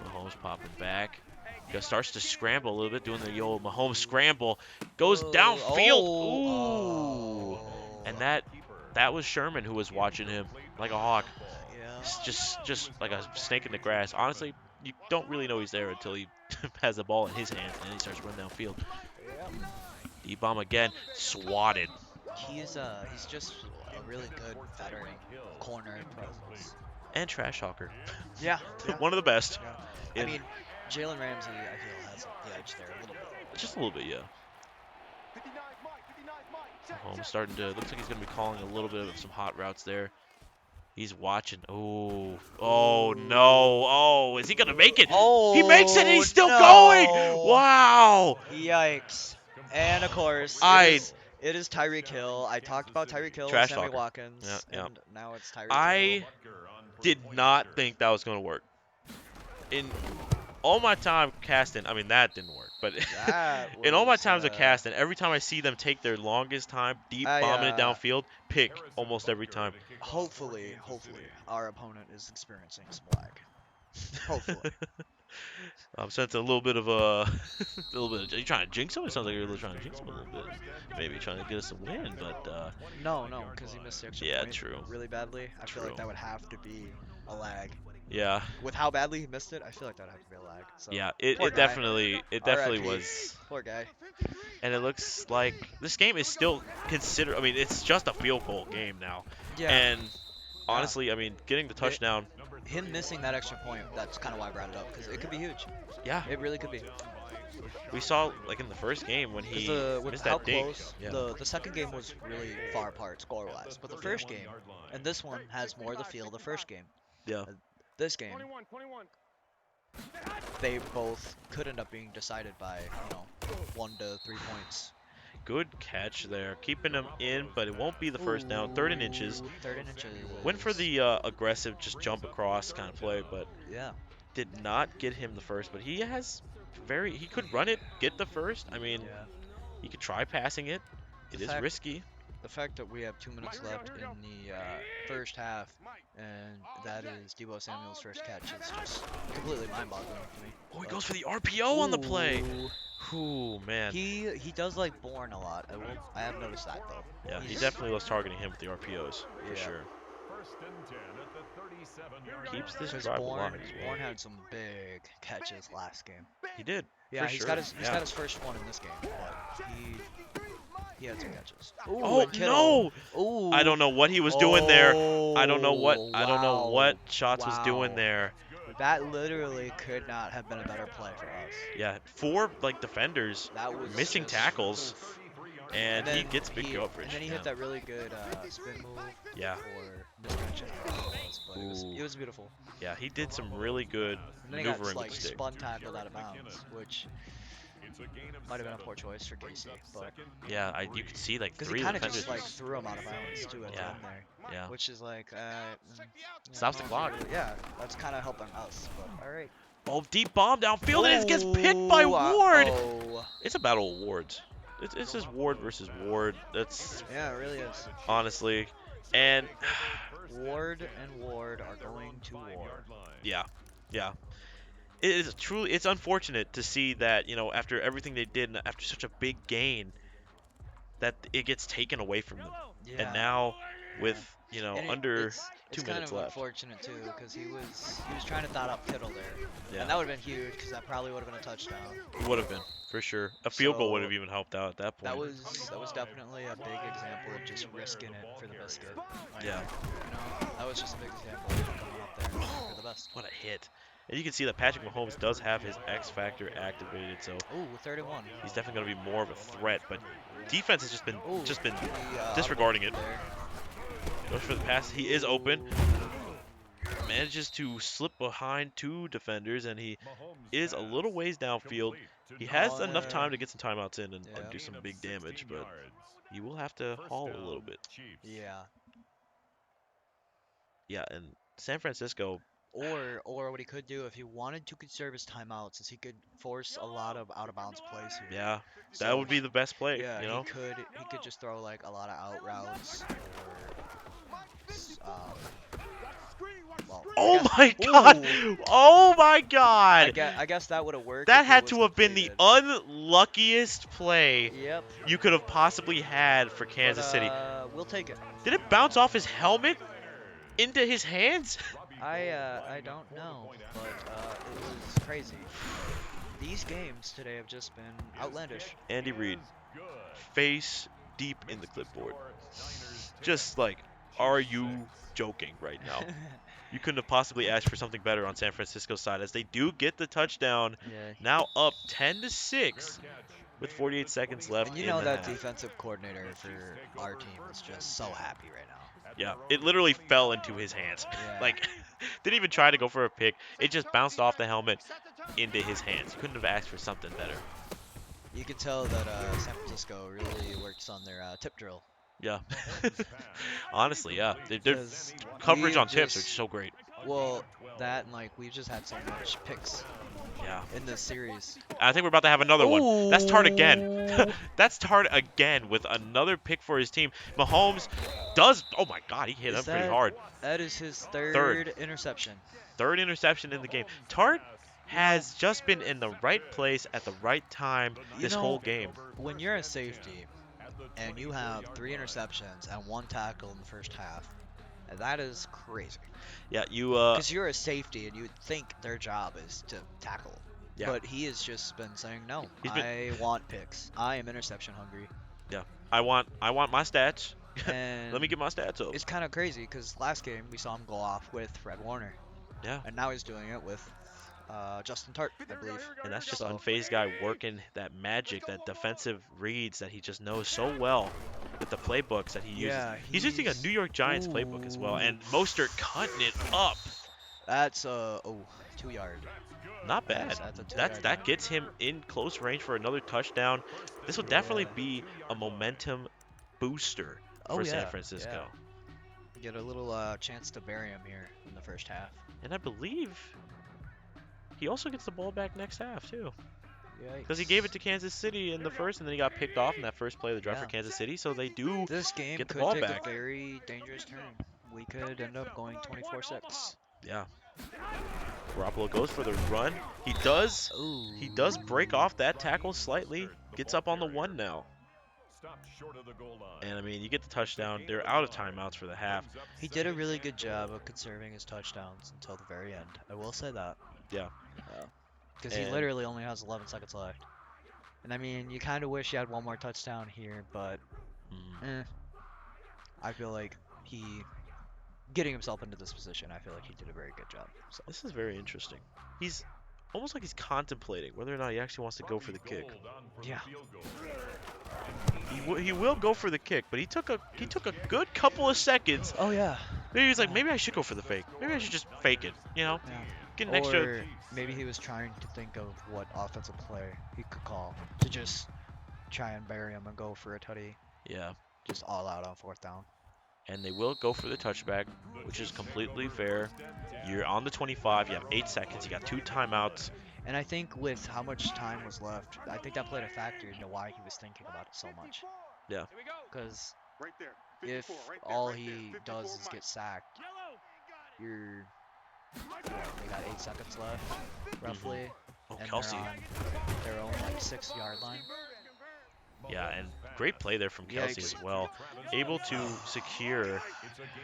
Mahomes popping back. Just starts to scramble a little bit, doing the old Mahomes scramble. Goes downfield. Ooh. And that was Sherman who was watching him like a hawk. Yeah. It's just like a snake in the grass. Honestly, you don't really know he's there until he has the ball in his hands and then he starts running downfield. D-bomb again, swatted. He's just a really good veteran corner presence. And trash talker. Yeah. One of the best. I In- mean, Jalen Ramsey, I feel, has the edge there a little bit. Just a little bit, yeah. Mahomes starting to, looks like he's going to be calling a little bit of some hot routes there. He's watching. Oh no. Oh, is he going to make it? Oh, He makes it and he's still no. going. Wow. Yikes. And of course, I- it is Tyreek Hill. I talked about Tyreek Hill and Trash Sammy talker. Watkins, Yeah, and now it's Tyreek I Hill. did not think that was going to work. In all my time casting, I mean, that didn't work. But That in all my was, times of casting, every time I see them take their longest time, deep bombing it downfield, pick almost every time. Hopefully, our opponent is experiencing some lag. Hopefully. Sense a little bit of a, Are you trying to jinx him? It sounds like you're trying to jinx him a little bit. Maybe trying to get us a win, but No, no, because he missed the extra yeah, point true, really badly. I feel true. like that would have to be a lag. Yeah, With how badly he missed it, I feel like that would have to be a lag. So, yeah. poor guy. It definitely R.I.P. was. Poor guy. And it looks like this game is still considered. I mean, it's just a field goal game now. Yeah, And yeah. honestly, I mean, getting the It- touchdown, Him missing that extra point, that's kind of why I brought it up, because it could be huge. yeah. It really could be. We saw like in the first game when Because he with missed how that dink. close, Yeah. the second game was really far apart score-wise. But the first game, and this one has more of the feel of the first game. Yeah. This game, they both could end up being decided by, 1 to 3 points. Good catch there, keeping him in, but it won't be the first down. Third and inches. Third and inches. Went for the aggressive, just jump across kind of play, but Yeah. did not get him the first. But he has he could run it, get the first. I mean, Yeah. he could try passing it. It The is fact- risky. The fact that we have 2 minutes left in the first half, and that is Deebo Samuel's first catch, is just completely mind-boggling to me. Oh, he goes for the RPO on the play. Ooh. Ooh, man. He does like Bourne a lot. I have noticed that though. Yeah, he He's- definitely was targeting him with the RPOs, for Yeah. sure. First and 10 at the 37-yard Keeps this Because drive Bourne, alive as well. Bourne had some big catches last game. He did. Yeah, for he's sure. got his Yeah. first one in this game, but he had some catches. Ooh, Oh and Kittle. no! Ooh. I don't know what he was doing there. I don't know what Oh, Shots was doing wow. there. That literally could not have been a better play for us. Yeah, 4 like defenders That was missing just- tackles, oof. and he then gets big coverage. And then he yeah. hit that really good spin move Yeah, or misdirection, whatever it was, but Ooh. it was beautiful. yeah, he did some really good And then he got maneuvering like with the stick. spun tackled out of bounds, which might have been a poor choice for Casey, but Yeah, you could see like because 3 he kind of defenders. just like threw him out of bounds too at the Yeah. end there, Yeah, which is like Stops the no, clock. Yeah, that's kind of helping us, but all right. oh, deep bomb downfield, and it gets picked by Ooh, Ward. oh, It's a battle of Wards. It's just Ward versus Ward. That's yeah, it really is. honestly, and Ward and Ward are going to war. yeah, yeah. It is truly, it's unfortunate to see that, after everything they did, and after such a big gain, that it gets taken away from them. Yeah. And now, with, And under it's 2 kind minutes of left. unfortunate too, because he was trying to dot up Kittle there, Yeah, and that would have been huge, because that probably would have been a touchdown. it would have been, for sure. A field goal would So, have even helped out at that point. That was definitely a big example of just risking it for the biscuit. Like, Yeah. that was just a big example of him coming up there for the best. What a hit. And you can see that Patrick Mahomes does have his X factor activated, so Ooh, 31. he's definitely going to be more of a threat. But defense has just been Ooh, the, disregarding it. there. Goes for the pass. He is open. Manages to slip behind 2 defenders, and he is a little ways downfield. He has enough time to get some timeouts in and Yeah. do some big damage, but he will have to haul a little bit. Yeah. Yeah, and San Francisco, Or what he could do if he wanted to conserve his timeouts is he could force a lot of out of bounds plays here. yeah, that So, would be the best play, Yeah, you know? he could just throw like a lot of out routes or well, Oh my god! Ooh. Oh my god! I guess that would have worked. That if it had was to have been the completed. unluckiest play Yep. you could have possibly had for But, Kansas City. We'll take it. Did it bounce off his helmet into his hands? I don't know, but it was crazy. These games today have just been outlandish. Andy Reid, face deep in the clipboard. Just like, are you joking right now? You couldn't have possibly asked for something better on San Francisco's side, as they do get the touchdown. Yeah. Now up 10-6 with 48 seconds left And you in know the that half. defensive coordinator for our team is just so happy right now. Yeah, it literally fell into his hands. Yeah. Like, didn't even try to go for a pick. It just bounced off the helmet into his hands. You couldn't have asked for something better. You can tell that San Francisco really works on their tip drill. Yeah. Honestly, yeah. Their 'Cause coverage we on tips are just- so great. Well, that and like we've just had so much picks Yeah. in this series. I think we're about to have another one. That's Tart again. Ooh. That's Tart again with another pick for his team. Mahomes does. Oh my God, he hit him Is pretty that- hard. That is his third interception. 3rd interception in the game. Tart has just been in the right place at the right time You this whole know, game. when you're a safety and you have 3 interceptions and 1 tackle in the first half, that is crazy. Yeah, you Because you're a safety and you would think their job is to tackle. yeah, But he has just been saying, no, he's been I want picks. I am interception hungry. yeah. I want my stats. And Let me get my stats up. it's kind of crazy because last game we saw him go off with Fred Warner. Yeah. And now he's doing it with Justin Tart, I believe. And that's just So, unfazed guy working that magic, that defensive reads that he just knows so well with the playbooks that he uses. yeah, He's using a New York Giants playbook as well, and Mostert cutting it up. That's 2 yard. Not bad. That's a 2 yard That line. gets him in close range for another touchdown. This will definitely be a momentum booster for San Francisco. Get a little chance to bury him here in the first half. And I believe he also gets the ball back next half too. Yikes. Because he gave it to Kansas City in the first, and then he got picked off in that first play of the drive for Yeah. Kansas City. So they do This game get the could ball take back. a very dangerous turn. We could end up going 24-6. Yeah. Garoppolo goes for the run. He does. Ooh. He does break off that tackle slightly. Gets up on the 1 now. And I mean, you get the touchdown. They're out of timeouts for the half. He did a really good job of conserving his touchdowns until the very end. I will say that. Yeah. Because he And- literally only has 11 seconds left. And I mean, you kind of wish he had one more touchdown here, but I feel like getting himself into this position, I feel like he did a very good job. So. This is very interesting. He's almost like he's contemplating whether or not he actually wants to go for the kick. Yeah. He will go for the kick, but he took a good couple of seconds. Oh yeah. Maybe he's like, maybe I should go for the fake. Maybe I should just fake it. You know, Yeah. get an extra. Or maybe he was trying to think of what offensive play he could call to just try and bury him and go for a tutty, Yeah. just all out on 4th down. And they will go for the touchback, which is completely fair. You're on the 25. You have 8 seconds. You got 2 timeouts. And I think with how much time was left, I think that played a factor into why he was thinking about it so much. Yeah. Because if all he does is get sacked, you're they got 8 seconds left, roughly. Oh, And Kelsey. they're on their own like 6-yard line. Yeah, and great play there from Kelsey Yikes. as well. Able to secure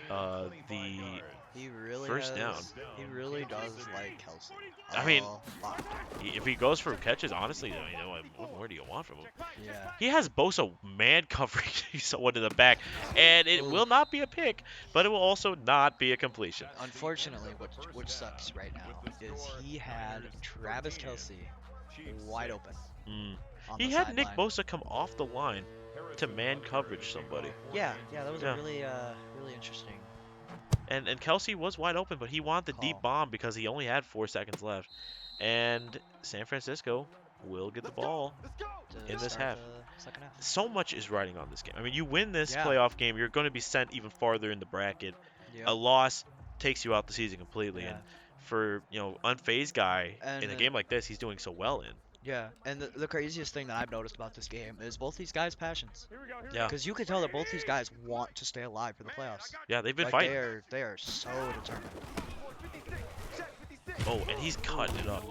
the He really First has- down. He really does like Kelsey. I mean, a lot. if he goes for catches, honestly, you know, what more do you want from him? Yeah. He has Bosa man covering someone in the back, and it Ooh. will not be a pick, but it will also not be a completion. Unfortunately, which sucks right now is he had Travis Kelsey wide open. Mm. On He the had Nick sideline. Bosa come off the line to man coverage somebody. Yeah, that was Yeah. a really interesting. And Kelsey was wide open, but he wanted the deep Call. bomb because he only had 4 seconds left. And San Francisco will get the ball. To In this start half. the second half. So much is riding on this game. I mean, you win this Yeah. playoff game, you're going to be sent even farther in the bracket. Yep. A loss takes you out the season completely. Yeah. And for, unfazed guy And, in a game like this, he's doing so well in. Yeah, and the craziest thing that I've noticed about this game is both these guys' passions. Yeah. Because you can tell that both these guys want to stay alive for the playoffs. Yeah, they've been Like fighting. they are so determined. Oh, and he's cutting it up.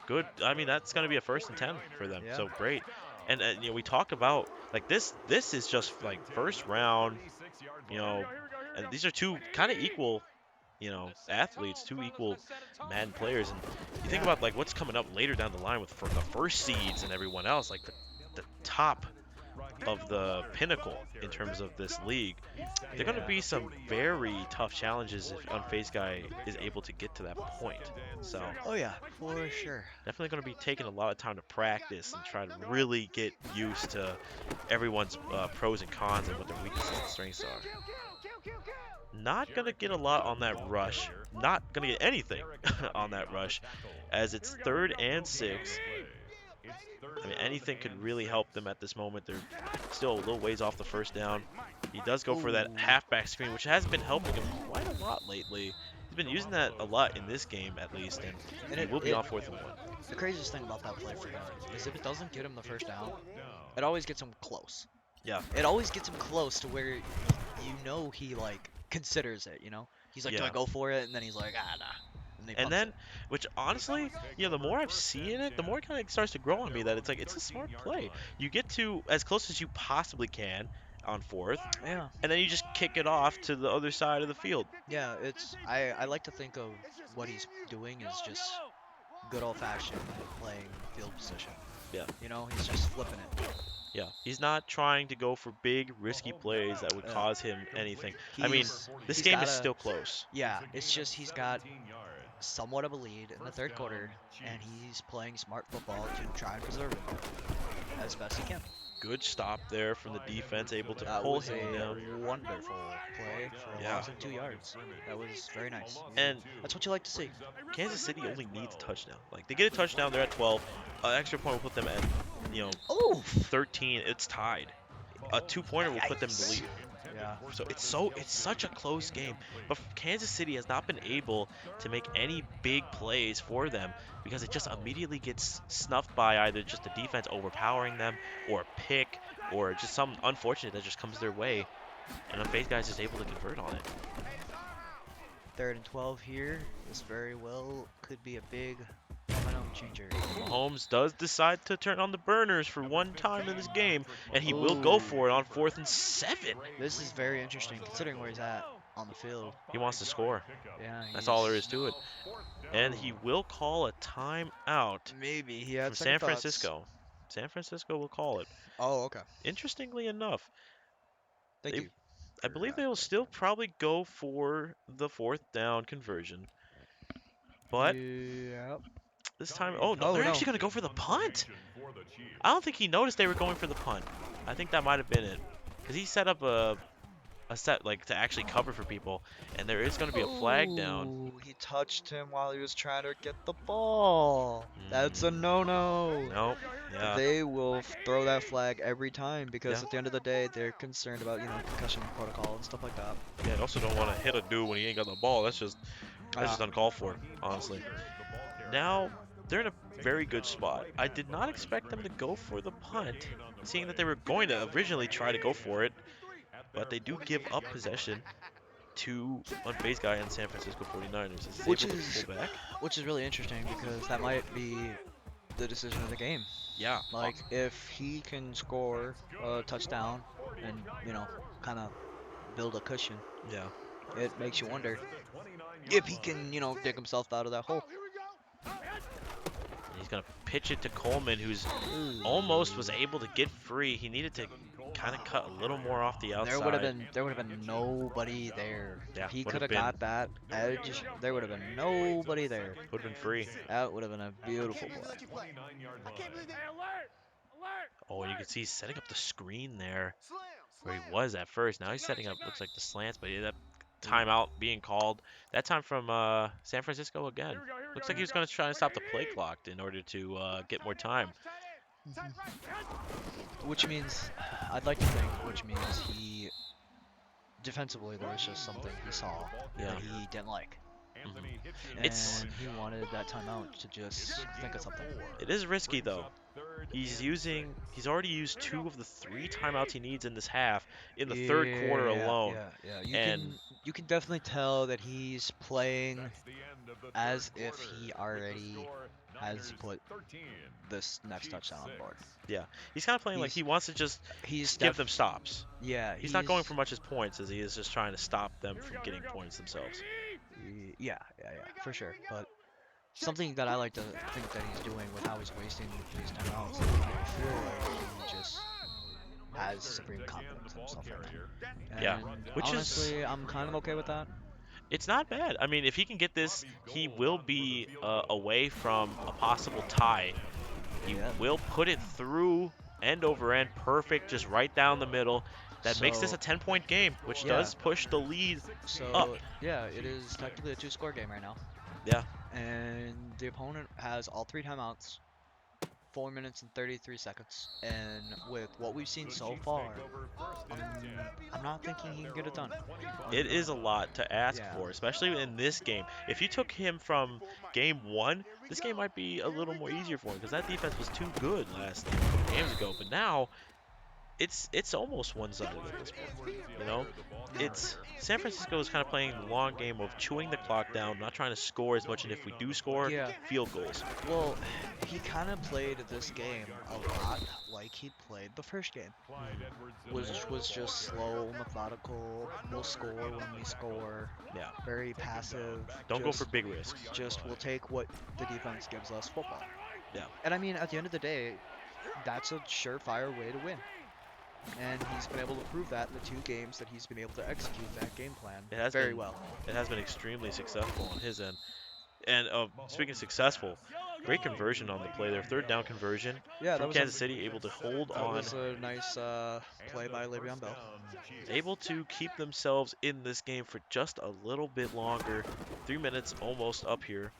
Good. I mean, that's going to be a 1st and 10 for them. Yeah. So great. And we talk about like this is just like first round, and these are 2 kind of equal, athletes, 2 equal Madden players. And you think about like what's coming up later down the line with for the first seeds and everyone else, like the top of the pinnacle in terms of this league. They're going to Yeah. be some very tough challenges if unfazed guy is able to get to that point. So Oh yeah, for sure. definitely going to be taking a lot of time to practice and try to really get used to everyone's pros and cons and what their weaknesses and strengths are. Not going to get a lot on that rush. Not going to get anything on that rush as it's 3rd and 6. I mean, anything could really help them at this moment. They're still a little ways off the first down. He does go for that Ooh. halfback screen, which has been helping him quite a lot lately. He's been using that a lot in this game, at least, and he will be on 4th and 1. The craziest thing about that play for him is if it doesn't get him the first down, it always gets him close. Yeah. It always gets him close to where he like considers it. He's like, do Yeah. I go for it? And then he's like, nah. And And he And pumps then, it. which honestly, the more I've seen it, the more it kind of starts to grow on me that it's like it's a smart play. You get to as close as you possibly can on fourth, Yeah, and then you just kick it off to the other side of the field. yeah. I like to think of what he's doing as just good old fashioned playing field position. Yeah, He's just flipping it. yeah. He's not trying to go for big, risky plays that would Yeah. cause him anything. I mean, He's this he's game got is a still close. yeah. It's just he's got somewhat of a lead in the third quarter, and he's playing smart football to try and preserve it as best he can. Good stop there from the defense, able to That pull was him down. a wonderful play for a Yeah. loss of 2 yards. That was very nice. And That's what you like to see. Kansas City only needs a touchdown. Like, they get a touchdown, they're at 12. An extra point will put them at, Oh, 13. It's tied. A two-pointer will put them in the yikes. lead. Yeah. So it's such a close game. But Kansas City has not been able to make any big plays for them because it just immediately gets snuffed by either just the defense overpowering them or a pick or just something unfortunate that just comes their way. And the Faith guys is able to convert on it. 3rd and 12 here. This very well could be a big momentum changer. Mahomes does decide to turn on the burners for one time in this game, and he will go Ooh. for it on 4th and 7. This is very interesting considering where he's at on the field. He wants to score. Yeah, That's all there he's- is to it. And he will call a timeout Maybe he had from second San thoughts. Francisco. San Francisco will call it. Oh, okay. Interestingly enough, Thank They- you. I believe they will still probably go for the 4th down conversion. But Yep. this time, oh no, Oh, they're no. actually going to go for the punt. I don't think he noticed they were going for the punt. I think that might have been it. Because he set up a set like to actually cover for people, and there is going to be a flag down. Ooh, he touched him while he was trying to get the ball. That's a no-no. Nope. Yeah. They will throw that flag every time because Yeah. at the end of the day, they're concerned about, concussion protocol and stuff like that. Yeah. I also don't want to hit a dude when he ain't got the ball. That's just uncalled for, honestly. Now they're in a very good spot. I did not expect them to go for the punt, seeing that they were going to originally try to go for it, but they do give up possession to unfazed guy in San Francisco 49ers. Is Which able is- to pull back. Which is really interesting because that might be the decision of the game. Yeah. Like, if he can score a touchdown and, kind of build a cushion, Yeah. it makes you wonder if he can, dig himself out of that hole. And he's gonna pitch it to Coleman, who's almost was able to get free. He needed to kind of cut a little more off the outside. There would have been nobody there. Yeah, If he would could have have got that edge, there would have been nobody there. Would have been free. That would have been a beautiful play. Oh, and you can see he's setting up the screen there where he was at first. Now he's setting up, looks like the slants, but yeah, that timeout being called. That time from San Francisco again. Looks like he was going to try and stop the play clock in order to get more time. Which means, I'd like to think, which means he, defensively, there was just something he saw Yeah. that he didn't like. And It's- he wanted that timeout to just think of something. It is risky though. He's already used 2 of the 3 timeouts he needs in this half in the third quarter alone. Yeah. And- You can definitely tell that he's playing as if he already has put this next touchdown on board. He's kind of playing like He's- he wants to just He's give them stops. Yeah, He's not going for much as points as he is just trying to stop them from getting points themselves. Yeah, for sure. But something that I like to think that he's doing with how he's wasting these timeouts, I feel like he just has supreme confidence in himself right now. Yeah, And which is- honestly, I'm kind of okay with that. It's not bad. I mean, if he can get this, he will be away from a possible tie. He Yeah. will put it through end over end, perfect, just right down the middle. That makes this So- a 10-point game, which Yeah. does push the lead. So Up. yeah, it is technically a 2-score game right now. Yeah. And the opponent has all 3 timeouts, 4 minutes and 33 seconds. And with what we've seen so far, I'm not thinking he can get it done. It is a lot to ask Yeah. for, especially in this game. If you took him from game 1, this game might be a little more easier for him because that defense was too good last couple games ago. But now, it's almost one-sided at this point. You know, it's San Francisco is kind of playing the long game of chewing the clock down, not trying to score as much, and if we do score, Yeah. field goals. Well, he kind of played this game a lot like he played the first game, which was just slow, methodical. We'll score when we score. Yeah, Very passive. don't go for big risks. Just we'll take what the defense gives us football. Yeah. And I mean, at the end of the day, that's a surefire way to win. And he's been able to prove that in the 2 games that he's been able to execute that game plan It has very been well. it has been extremely successful on his end. And speaking of successful, great conversion on the play there. Third down conversion Yeah, that from was Kansas City, able to hold that on, was a nice play by Le'Veon Bell. able to keep themselves in this game for just a little bit longer. 3 minutes almost up here.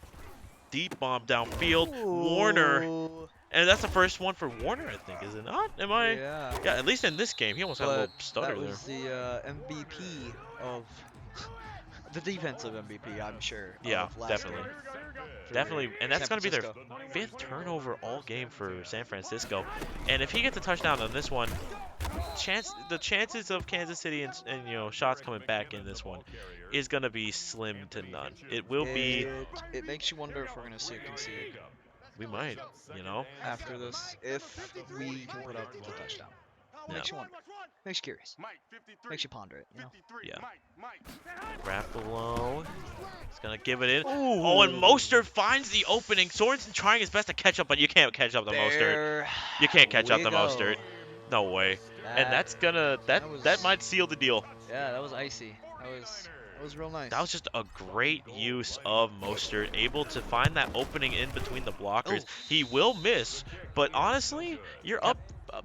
Deep bomb downfield. Warner. Ooh. And that's the first one for Warner, I think, is it not? Am I? Yeah. Yeah, at least in this game. He almost had a But little stutter that there. was the MVP of the defensive MVP, I'm sure. Yeah, of last definitely. game for Definitely. And that's San going to be their Francisco. 5th turnover all game for San Francisco. And if he gets a touchdown on this one, the chances of Kansas City and shots coming back in this one is going to be slim to none. It will be. It makes you wonder if we're gonna see a concede We might, after this if we can put up the touchdown. Yeah. Makes you wonder. Makes you curious. Makes you ponder it. Yeah. Wrap below. He's gonna give it in. Ooh. Oh, and Mostert finds the opening. Sorensen trying his best to catch up, but you can't catch up to Mostert. There You can't catch up we to go. Mostert. No way. And that's gonna that might seal the deal. Yeah, that was icy. That was real nice. That was just a great use of Mostert, able to find that opening in between the blockers. Oh. He will miss, but honestly, you're up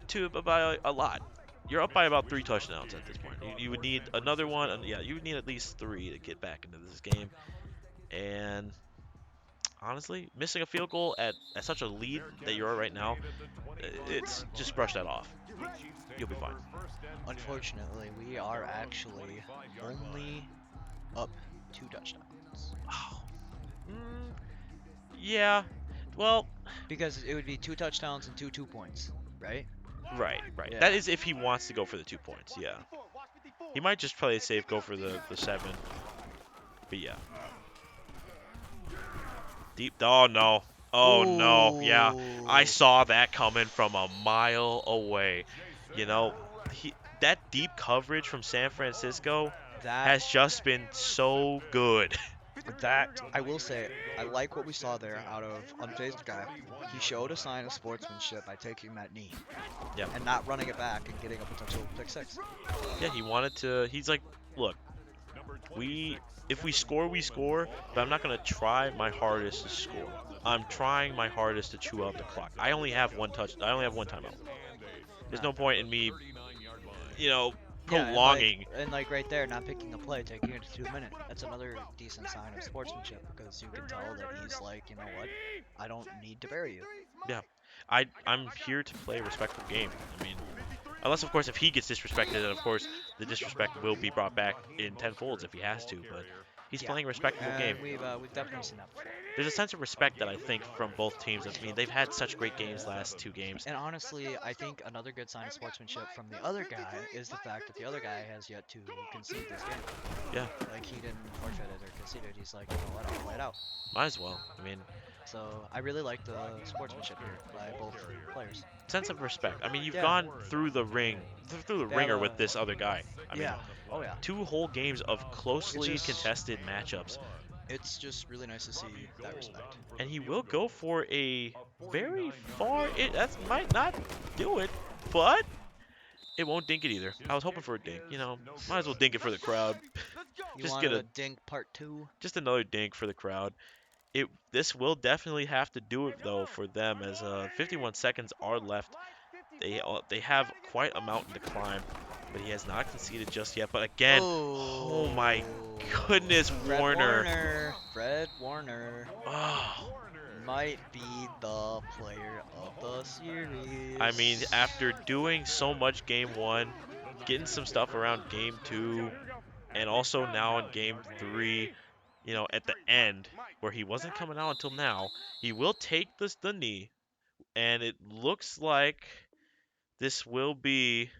to by a lot. You're up by about 3 touchdowns at this point. You would need another one, and yeah, you would need at least 3 to get back into this game. And honestly, missing a field goal at such a lead that you're at right now, it's just brush that off. You'll be fine. Unfortunately, we are actually only up 2 touchdowns. Oh. Yeah. Well, Because it would be 2 touchdowns and 2 2-points, right? right. Yeah. That is if he wants to go for the 2 points, yeah. He might just play it safe, go for the 7. But yeah. Deep. Oh, no. Oh, no. Yeah. I saw that coming from a mile away. That deep coverage from San Francisco That has just been so good. I will say, I like what we saw there out of unfazed guy. He showed a sign of sportsmanship by taking that knee. Yeah. And not running it back and getting a potential pick 6. Yeah, he wanted to. He's like, look, if we score, we score, but I'm not gonna try my hardest to score. I'm trying my hardest to chew out the clock. I only have one timeout. There's no point in me, prolonging. And like right there, not picking a play, taking it to 2 minutes. That's another decent sign of sportsmanship because you can tell that he's like, you know what, I don't need to bury you. Yeah, I'm here to play a respectful game. I mean, unless of course if he gets disrespected, then of course the disrespect will be brought back in tenfolds if he has to. But he's playing a respectable game. We've definitely seen that before. There's a sense of respect that I think from both teams. I mean, they've had such great games last 2 games. And honestly, I think another good sign of sportsmanship from the other guy is the fact that the other guy has yet to concede this game. Yeah. Like he didn't forfeit it or concede it. He's like, you know what, I'll play it out. Might as well. I mean, So I really like the sportsmanship here by both players. sense of respect. I mean, you've Yeah. gone through the ringer with this other guy. I mean, Yeah. Oh yeah. 2 whole games of closely It's just- contested matchups. It's just really nice to see that respect. And he will go for a very far. That might not do it, but it won't dink it either. I was hoping for a dink. Might as well dink it for the crowd. You Just want get a a dink part 2? just another dink for the crowd. This will definitely have to do it though for them, as 51 seconds are left. They have quite a mountain to climb, but he has not conceded just yet. But again, oh my goodness, Fred Warner Oh, might be the player of the series. I mean, after doing so much game 1, getting some stuff around game 2, and also now in game 3, at the end where he wasn't coming out until now, he will take the knee, and it looks like This will be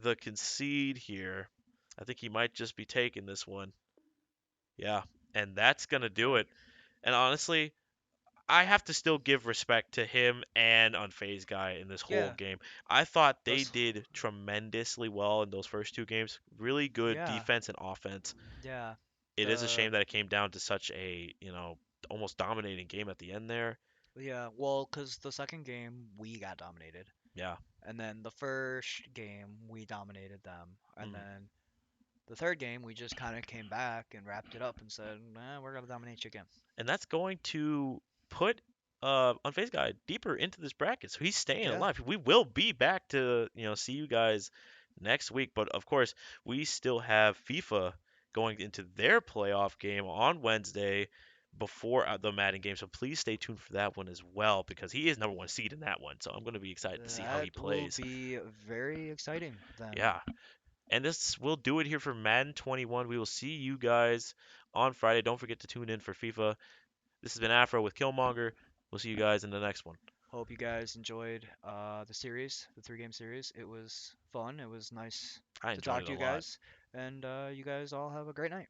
the concede here. I think he might just be taking this one. Yeah, and that's gonna do it. And honestly, I have to still give respect to him and Unfazed Guy in this whole Yeah, game. I thought they those. did tremendously well in those first two games. Really good Yeah, defense and offense. yeah. It is a The shame that it came down to such a, almost dominating game at the end there. yeah. Well, cause the second game we got dominated, Yeah. and then the first game we dominated them, and Mhm. then the third game we just kind of came back and wrapped it up and said, nah, we're gonna dominate you again. And that's going to put Unfazed Guy deeper into this bracket, so he's staying Yeah. alive. We will be back to see you guys next week, but of course we still have FIFA going into their playoff game on Wednesday before the Madden game, so please stay tuned for that one as well because he is number one seed in that one. So I'm going to be excited to see how he That will plays. be very exciting then. Yeah, and this will do it here for Madden 21. We will see you guys on Friday. Don't forget to tune in for FIFA. This has been Afro with Killmonger. We'll see you guys in the next one. Hope you guys enjoyed the series, the three-game series. It was fun. It was nice I to enjoyed talk it to a you lot. guys, and you guys all have a great night.